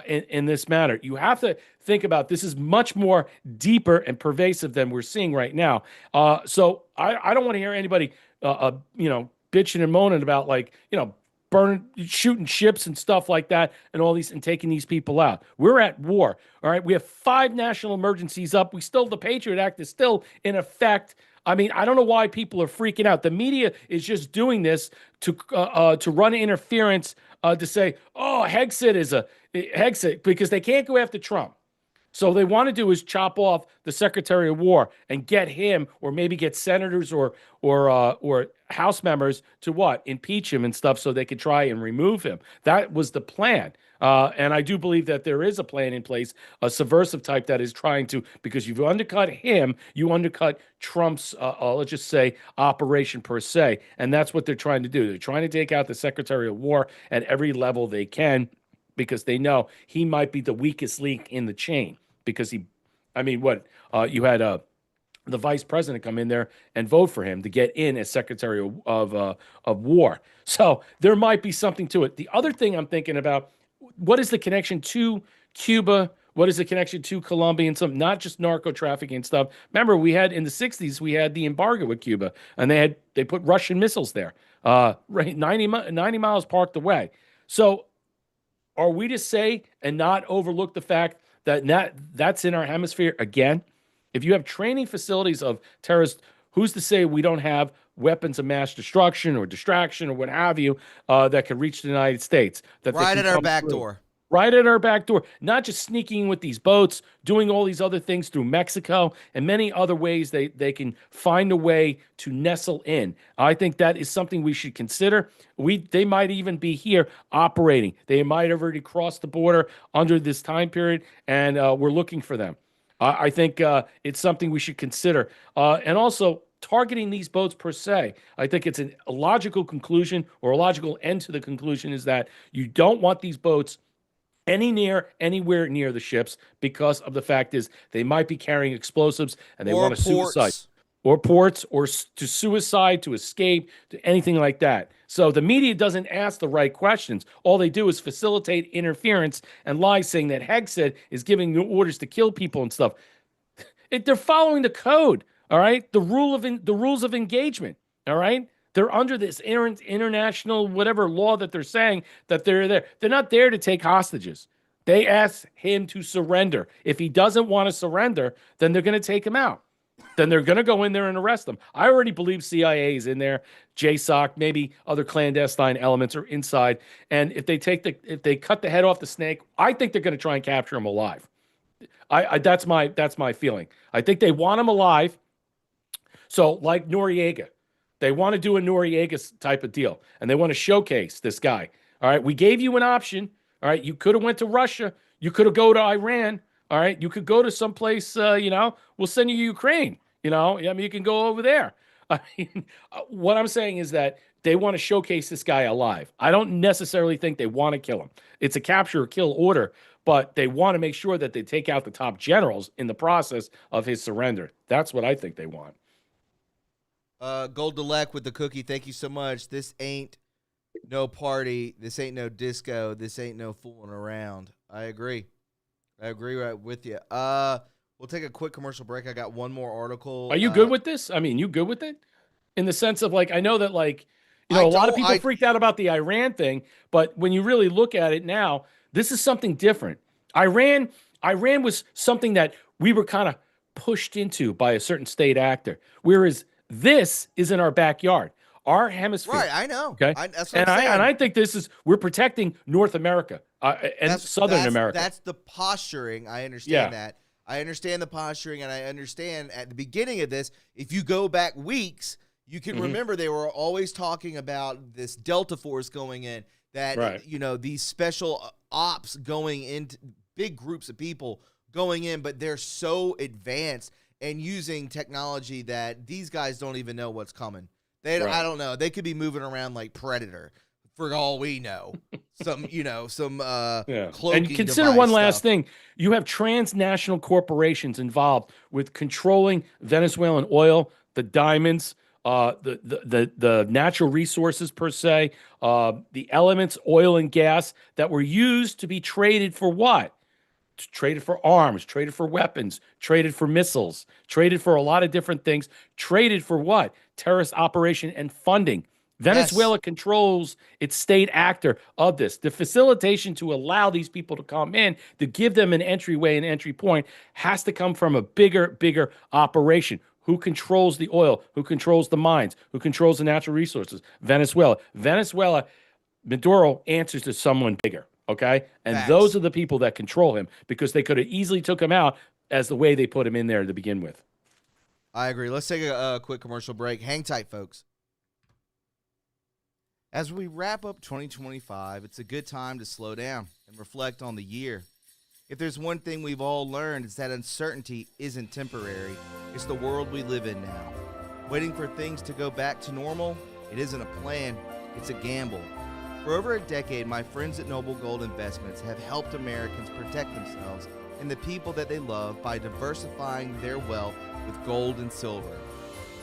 in this matter. You have to think about this is much more deeper and pervasive than we're seeing right now. So I don't want to hear anybody, bitching and moaning about shooting ships and stuff like that, and all these, and taking these people out. We're at war. All right. We have 5 national emergencies up. The Patriot Act is still in effect. I mean, I don't know why people are freaking out. The media is just doing this to run interference, to say, oh, Hexit is a Hexit, because they can't go after Trump. So they want to do is chop off the Secretary of War and get him, or maybe get senators or House members to what? Impeach him and stuff, so they could try and remove him. That was the plan. And I do believe that there is a plan in place, a subversive type that is trying to, because you've undercut him, you undercut Trump's, let's just say, operation per se. And that's what they're trying to do. They're trying to take out the Secretary of War at every level they can, because they know he might be the weakest link in the chain. Because you had the vice president come in there and vote for him to get in as Secretary of War. So there might be something to it. The other thing I'm thinking about, what is the connection to Cuba? What is the connection to Colombia and some, not just narco trafficking and stuff? Remember, we had in the 60s, we had the embargo with Cuba, and they put Russian missiles there, right 90 miles parked away. So are we to say and not overlook the fact that's in our hemisphere again? If you have training facilities of terrorists, who's to say we don't have weapons of mass destruction or distraction or what have you that could reach the United States? Right at our back door. Right at our back door. Not just sneaking with these boats, doing all these other things through Mexico and many other ways they can find a way to nestle in. I think that is something we should consider. They might even be here operating. They might have already crossed the border under this time period, and we're looking for them. I think it's something we should consider. And also, targeting these boats per se, I think it's a logical conclusion, or a logical end to the conclusion, is that you don't want these boats anywhere near the ships, because of the fact is they might be carrying explosives and they want to suicide, or ports, or to suicide, to escape, to anything like that. So the media doesn't ask the right questions. All they do is facilitate interference and lie, saying that Hexit is giving orders to kill people and stuff. They're following the code, all right? The rules of engagement, all right? They're under this international whatever law that they're saying that they're there. They're not there to take hostages. They ask him to surrender. If he doesn't want to surrender, then they're going to take him out. Then they're going to go in there and arrest him. I already believe CIA is in there, JSOC, maybe other clandestine elements are inside. And if they cut the head off the snake, I think they're going to try and capture him alive. That's my feeling. I think they want him alive. So like Noriega. They want to do a Noriega type of deal, and they want to showcase this guy. All right, we gave you an option. All right, you could have went to Russia. You could have go to Iran. All right, you could go to someplace. We'll send you to Ukraine. You can go over there. I mean, what I'm saying is that they want to showcase this guy alive. I don't necessarily think they want to kill him. It's a capture or kill order, but they want to make sure that they take out the top generals in the process of his surrender. That's what I think they want. Gold Delec with the cookie. Thank you so much. This ain't no party. This ain't no disco. This ain't no fooling around. I agree right with you. We'll take a quick commercial break. I got one more article. Are you good with this? I mean, you good with it? In the sense of, like, I know that, like, a lot of people freaked out about the Iran thing, but when you really look at it now, this is something different. Iran was something that we were kind of pushed into by a certain state actor, whereas this is in our backyard, our hemisphere. Right, I know. Okay, that's what I'm saying. I think we're protecting North America and Southern America. That's the posturing. I understand that. I understand the posturing, and I understand at the beginning of this, if you go back weeks, you can remember they were always talking about this Delta Force going in, that these special ops going into big groups of people going in, but they're so advanced and using technology that these guys don't even know what's coming. I don't know. They could be moving around like Predator, for all we know. Some cloaking. And consider one last thing: you have transnational corporations involved with controlling Venezuelan oil, the diamonds, the natural resources per se, the elements, oil and gas that were used to be traded for what? Traded for arms, traded for weapons, traded for missiles, traded for a lot of different things, traded for what? Terrorist operation and funding. Venezuela controls its state actor of this. The facilitation to allow these people to come in, to give them an entryway and entry point, has to come from a bigger operation. Who controls the oil? Who controls the mines? Who controls the natural resources? Venezuela. Maduro answers to someone bigger, okay? And Facts. those are the people that control him, because they could have easily took him out as the way they put him in there to begin with. I agree. Let's take a quick commercial break. Hang tight, folks. As we wrap up 2025, it's a good time to slow down and reflect on the year. If there's one thing we've all learned, it's that uncertainty isn't temporary. It's the world we live in now. Waiting for things to go back to normal, it isn't a plan, it's a gamble. For over a decade, my friends at Noble Gold Investments have helped Americans protect themselves and the people that they love by diversifying their wealth with gold and silver.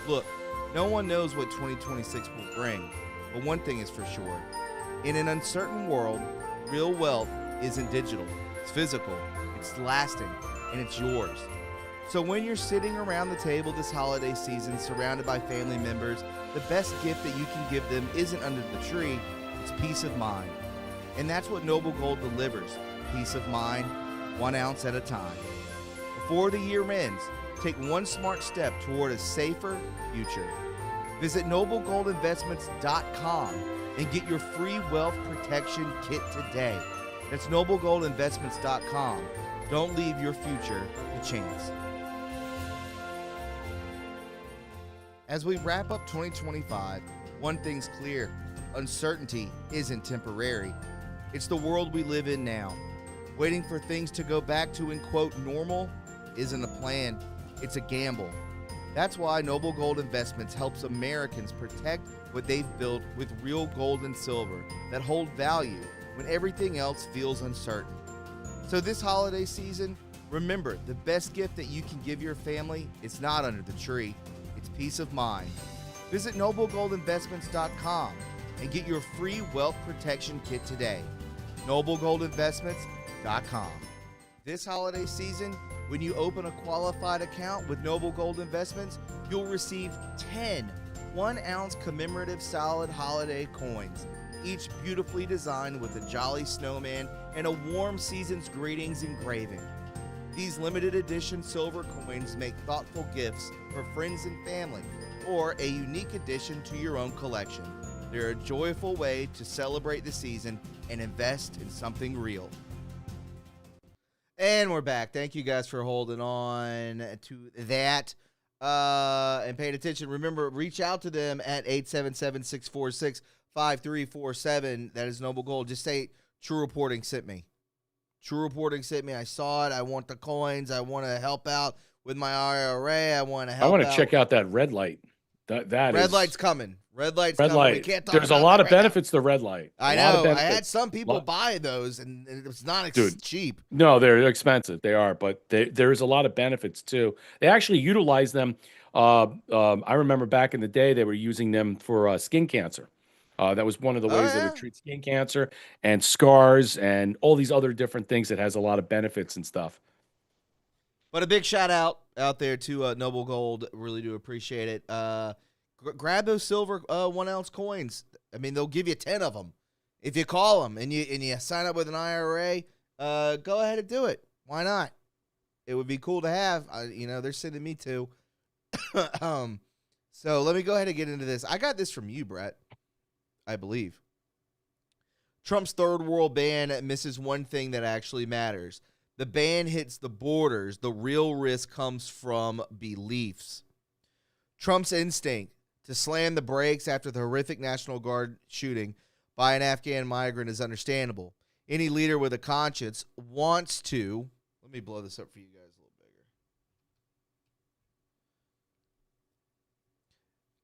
Look, no one knows what 2026 will bring, but one thing is for sure. In an uncertain world, real wealth isn't digital. It's physical, it's lasting, and it's yours. So when you're sitting around the table this holiday season surrounded by family members, the best gift that you can give them isn't under the tree, it's peace of mind. And that's what Noble Gold delivers, peace of mind, 1 ounce at a time. Before the year ends, take one smart step toward a safer future. Visit noblegoldinvestments.com and get your free wealth protection kit today. That's noblegoldinvestments.com. Don't leave your future to chance. As we wrap up 2025, one thing's clear. Uncertainty isn't temporary. It's the world we live in now. Waiting for things to go back to, in quote, normal isn't a plan. It's a gamble. That's why Noble Gold Investments helps Americans protect what they've built with real gold and silver that hold value when everything else feels uncertain. So this holiday season, remember, the best gift that you can give your family is not under the tree, it's peace of mind. Visit noblegoldinvestments.com and get your free wealth protection kit today. noblegoldinvestments.com. This holiday season, when you open a qualified account with Noble Gold Investments, you'll receive 10 1-ounce commemorative solid holiday coins, each beautifully designed with a jolly snowman and a warm season's greetings engraving. These limited edition silver coins make thoughtful gifts for friends and family, or a unique addition to your own collection. They're a joyful way to celebrate the season and invest in something real. And we're back. Thank you guys for holding on to that and paying attention. Remember, reach out to them at 877-646-5347. That is Noble Gold. Just say, True Reporting sent me. True Reporting sent me. I saw it. I want the coins. I want to help out with my IRA. I want to help out. I want to check out that red light. That red light's coming. Red light's red coming. light. We can't talk There's about a lot that of right benefits to red light. I know. I had some people buy those, and it's not cheap. No, they're expensive. They are, but there is a lot of benefits too. They actually utilize them. I remember back in the day they were using them for skin cancer. That was one of the ways they would treat skin cancer and scars and all these other different things that has a lot of benefits and stuff. But a big shout out there to Noble Gold. Really do appreciate it. Grab those silver 1 ounce coins. I mean, they'll give you 10 of them. If you call them and you sign up with an IRA, go ahead and do it. Why not? It would be cool to have. They're sending me to. So let me go ahead and get into this. I got this from you, Brett, I believe. Trump's third world ban misses one thing that actually matters. The ban hits the borders. The real risk comes from beliefs. Trump's instinct to slam the brakes after the horrific National Guard shooting by an Afghan migrant is understandable. Any leader with a conscience wants to... Let me blow this up for you guys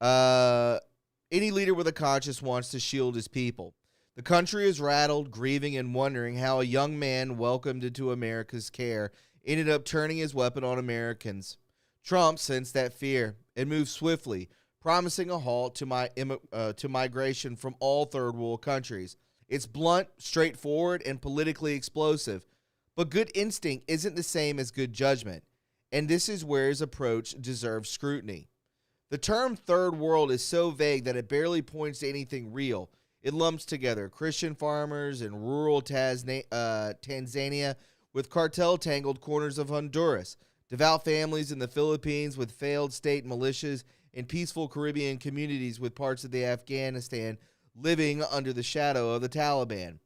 a little bigger. Any leader with a conscience wants to shield his people. The country is rattled, grieving, and wondering how a young man welcomed into America's care ended up turning his weapon on Americans. Trump sensed that fear and moved swiftly, promising a halt to migration from all third world countries. It's blunt, straightforward, and politically explosive. But good instinct isn't the same as good judgment, and this is where his approach deserves scrutiny. The term third world is so vague that it barely points to anything real. It lumps together Christian farmers in rural Tanzania with cartel-tangled corners of Honduras, devout families in the Philippines with failed state militias, and peaceful Caribbean communities with parts of the Afghanistan living under the shadow of the Taliban.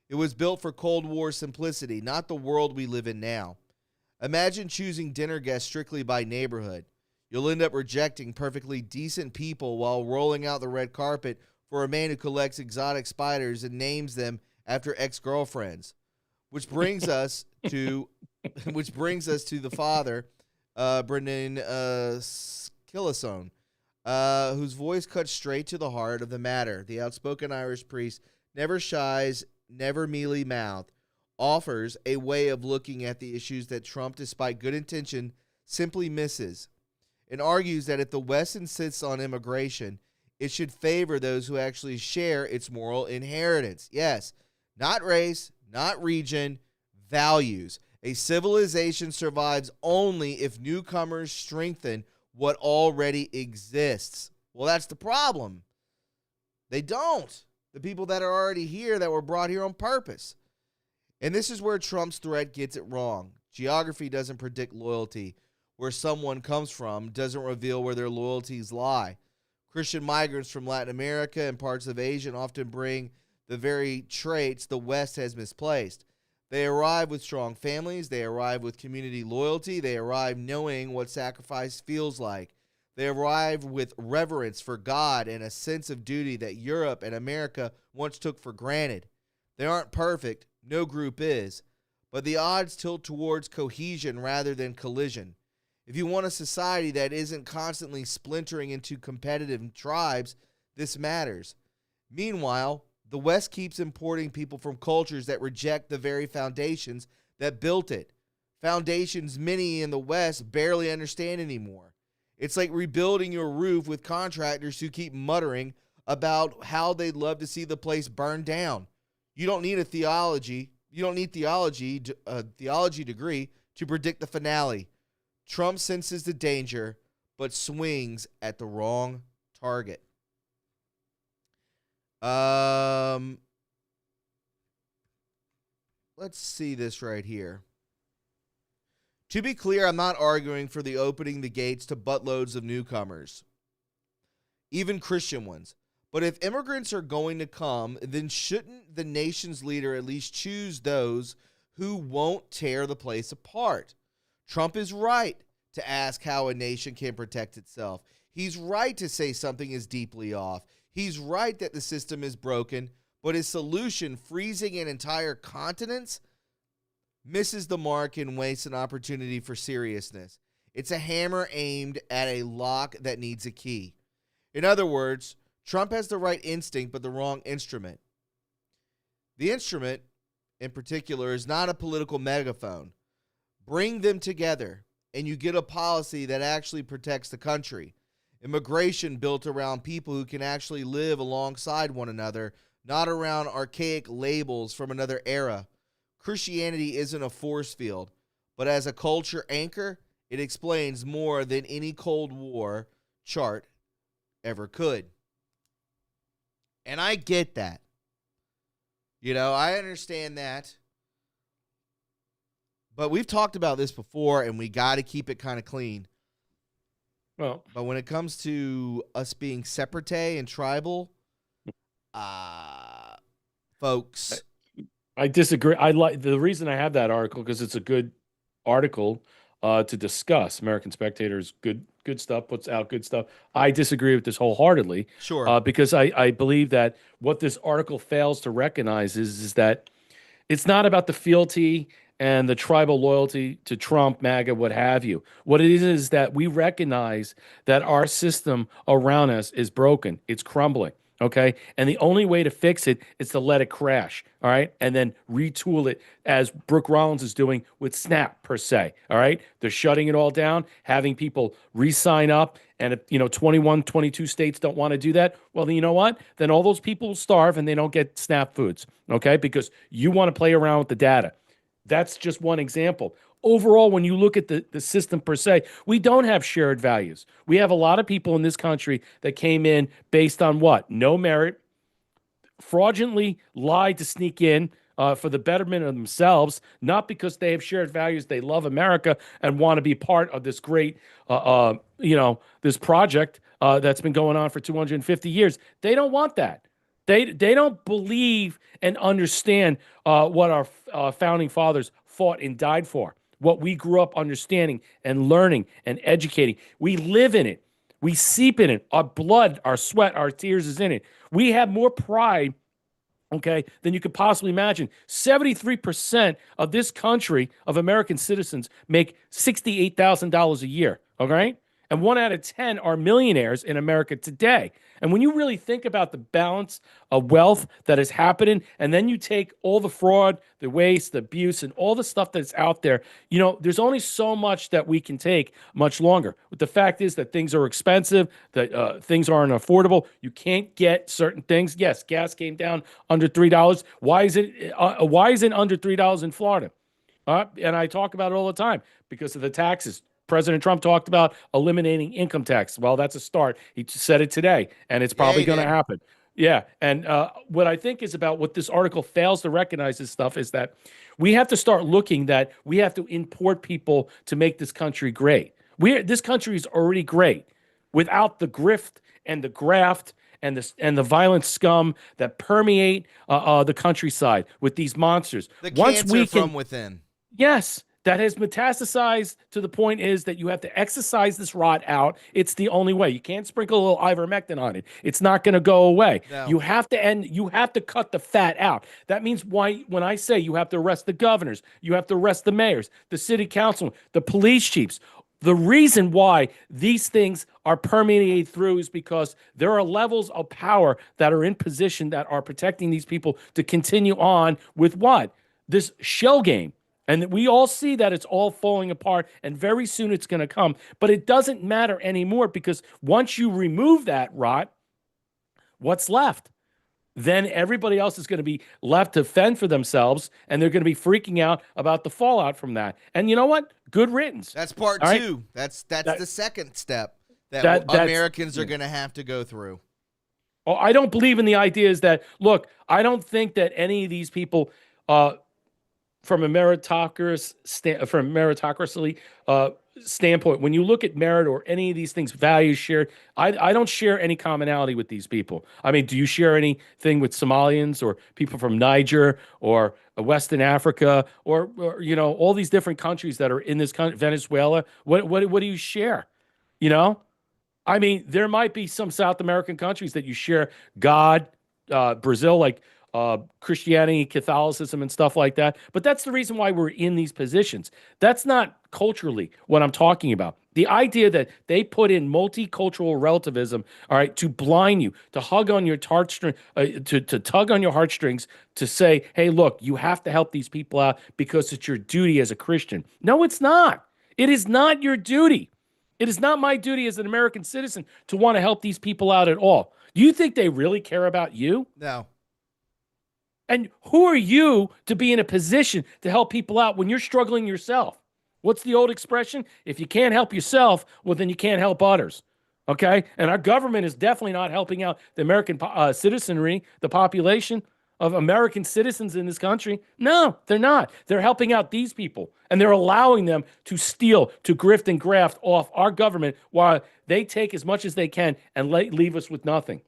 It was built for Cold War simplicity, not the world we live in now. Imagine choosing dinner guests strictly by neighborhood. You'll end up rejecting perfectly decent people while rolling out the red carpet for a man who collects exotic spiders and names them after ex-girlfriends. Which brings us to the father, Brendan Killisone, whose voice cuts straight to the heart of the matter. The outspoken Irish priest never shies, never mealy-mouthed, offers a way of looking at the issues that Trump, despite good intention, simply misses, and argues that if the West insists on immigration, it should favor those who actually share its moral inheritance. Yes, not race, not region, values. A civilization survives only if newcomers strengthen what already exists. Well, that's the problem. They don't. The people that are already here that were brought here on purpose. And this is where Trump's threat gets it wrong. Geography doesn't predict loyalty. Where someone comes from doesn't reveal where their loyalties lie. Christian migrants from Latin America and parts of Asia often bring the very traits the West has misplaced. They arrive with strong families. They arrive with community loyalty. They arrive knowing what sacrifice feels like. They arrive with reverence for God and a sense of duty that Europe and America once took for granted. They aren't perfect. No group is. But the odds tilt towards cohesion rather than collision. If you want a society that isn't constantly splintering into competitive tribes, this matters. Meanwhile, the West keeps importing people from cultures that reject the very foundations that built it. Foundations many in the West barely understand anymore. It's like rebuilding your roof with contractors who keep muttering about how they'd love to see the place burned down. You don't need a theology degree to predict the finale. Trump senses the danger, but swings at the wrong target. Let's see this right here. To be clear, I'm not arguing for the opening the gates to buttloads of newcomers, even Christian ones. But if immigrants are going to come, then shouldn't the nation's leader at least choose those who won't tear the place apart? Trump is right to ask how a nation can protect itself. He's right to say something is deeply off. He's right that the system is broken, but his solution, freezing an entire continent, misses the mark and wastes an opportunity for seriousness. It's a hammer aimed at a lock that needs a key. In other words, Trump has the right instinct, but the wrong instrument. The instrument, in particular, is not a political megaphone. Bring them together, and you get a policy that actually protects the country. Immigration built around people who can actually live alongside one another, not around archaic labels from another era. Christianity isn't a force field, but as a culture anchor, it explains more than any Cold War chart ever could. And I get that. I understand that. But we've talked about this before, and we got to keep it kind of clean. Well, but when it comes to us being separate and tribal, folks, I disagree. I like the reason I have that article because it's a good article to discuss. American Spectator's good stuff, puts out good stuff. I disagree with this wholeheartedly. Sure. Because I believe that what this article fails to recognize is that it's not about the fealty and the tribal loyalty to Trump, MAGA, what have you. What it is that we recognize that our system around us is broken. It's crumbling, okay? And the only way to fix it is to let it crash, all right? And then retool it as Brooke Rollins is doing with Snap, per se, all right? They're shutting it all down, having people re-sign up. And if, 21, 22 states don't want to do that, well, then you know what? Then all those people will starve and they don't get SNAP foods, okay? Because you want to play around with the data. That's just one example. overall, when you look at the system per se, we don't have shared values. We have a lot of people in this country that came in based on what? No merit, fraudulently lied to sneak in for the betterment of themselves, not because they have shared values, they love America and want to be part of this great, this project that's been going on for 250 years. They don't want that. They don't believe and understand what our founding fathers fought and died for, what we grew up understanding and learning and educating. We live in it. We seep in it. Our blood, our sweat, our tears is in it. We have more pride, okay, than you could possibly imagine. 73% of this country, of American citizens, make $68,000 a year, okay? And 1 out of 10 are millionaires in America today. And when you really think about the balance of wealth that is happening, and then you take all the fraud, the waste, the abuse, and all the stuff that's out there, there's only so much that we can take much longer. But the fact is that things are expensive, that things aren't affordable. You can't get certain things. Yes, gas came down under $3. Why is it under $3 in Florida? And I talk about it all the time because of the taxes. President Trump talked about eliminating income tax. Well, that's a start. He said it today, and it's probably going to happen. Yeah, and what I think is about what this article fails to recognize this stuff is that we have to start looking that we have to import people to make this country great. This country is already great without the grift and the graft and the violent scum that permeate the countryside with these monsters. The cancer from within. Yes. That has metastasized to the point is that you have to exercise this rot out. It's the only way. You can't sprinkle a little ivermectin on it. It's not going to go away. No. You have to cut the fat out. That means when I say you have to arrest the governors, you have to arrest the mayors, the city council, the police chiefs. The reason why these things are permeated through is because there are levels of power that are in position that are protecting these people to continue on with what? This shell game. And we all see that it's all falling apart, and very soon it's going to come. But it doesn't matter anymore because once you remove that rot, what's left? Then everybody else is going to be left to fend for themselves, and they're going to be freaking out about the fallout from that. And you know what? Good riddance. That's part two. Right? That's the second step that Americans are going to have to go through. Oh, I don't believe in the ideas that, look, I don't think that any of these people from a meritocracy standpoint, when you look at merit or any of these things, values shared, I don't share any commonality with these people. I mean, do you share anything with Somalians or people from Niger or Western Africa or all these different countries that are in this country, Venezuela? What do you share? I mean, there might be some South American countries that you share God, Brazil, like Christianity, Catholicism, and stuff like that. But that's the reason why we're in these positions. That's not culturally what I'm talking about. The idea that they put in multicultural relativism, all right, to blind you, to hug on your heartstrings, to tug on your heartstrings, to say, hey, look, you have to help these people out because it's your duty as a Christian. No, it's not. It is not your duty. It is not my duty as an American citizen to want to help these people out at all. Do you think they really care about you? No. And who are you to be in a position to help people out when you're struggling yourself? What's the old expression? If you can't help yourself, well, then you can't help others. Okay? And our government is definitely not helping out the American citizenry, the population of American citizens in this country. No, they're not. They're helping out these people. And they're allowing them to steal, to grift and graft off our government while they take as much as they can and leave us with nothing.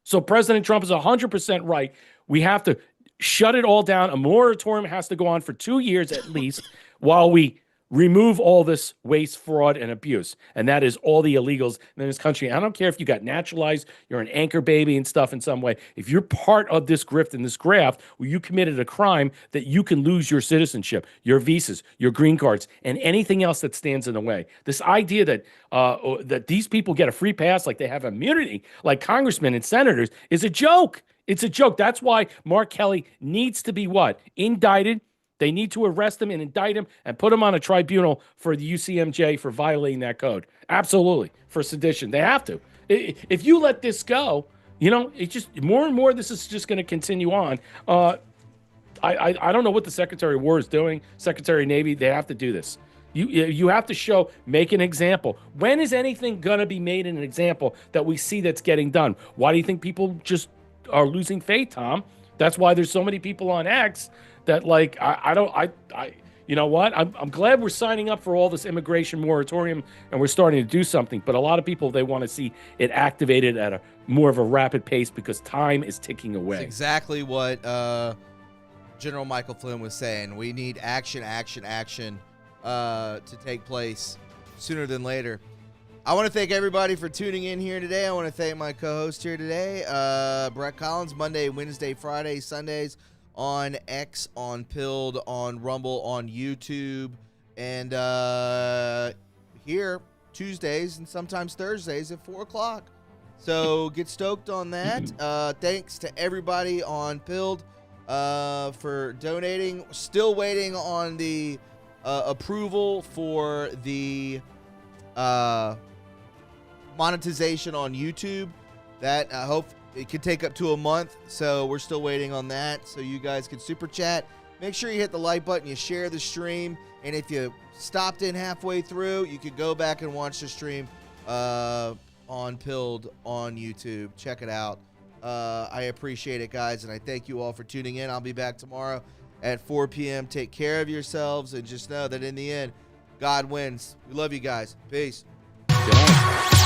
So President Trump is 100% right. We have to shut it all down. A moratorium has to go on for 2 years at least while we remove all this waste, fraud, and abuse. And that is all the illegals in this country. I don't care if you got naturalized, you're an anchor baby and stuff in some way. If you're part of this grift and this graft where you committed a crime, that you can lose your citizenship, your visas, your green cards, and anything else that stands in the way. This idea that that these people get a free pass like they have immunity, like congressmen and senators, is a joke. It's a joke. That's why Mark Kelly needs to be what? Indicted. They need to arrest him and indict him and put him on a tribunal for the UCMJ for violating that code. Absolutely. For sedition. They have to. If you let this go, it just more and more this is just going to continue on. I don't know what the Secretary of War is doing. Secretary of Navy, they have to do this. You have to make an example. When is anything gonna be made an example that we see that's getting done? Why do you think people just are losing faith, Tom? That's why there's so many people on X that like you know what? I'm glad we're signing up for all this immigration moratorium and we're starting to do something. But a lot of people, they want to see it activated at a more of a rapid pace because time is ticking away. That's exactly what General Michael Flynn was saying. We need action to take place sooner than later. I want to thank everybody for tuning in here today. I want to thank my co-host here today, Brett Collins, Monday, Wednesday, Friday, Sundays on X, on Pilled, on Rumble, on YouTube, and here Tuesdays and sometimes Thursdays at 4 o'clock. So get stoked on that. Thanks to everybody on Pilled for donating. Still waiting on the approval for the monetization on YouTube. That I hope it could take up to a month, so we're still waiting on that. So you guys can super chat. Make sure you hit the like button, you share the stream, and if you stopped in halfway through, you could go back and watch the stream on Pilled on YouTube. Check it out. I appreciate it, guys, and I thank you all for tuning in. I'll be back tomorrow at 4 p.m. Take care of yourselves, and just know that in the end, God wins. We love you guys. Peace. Yeah.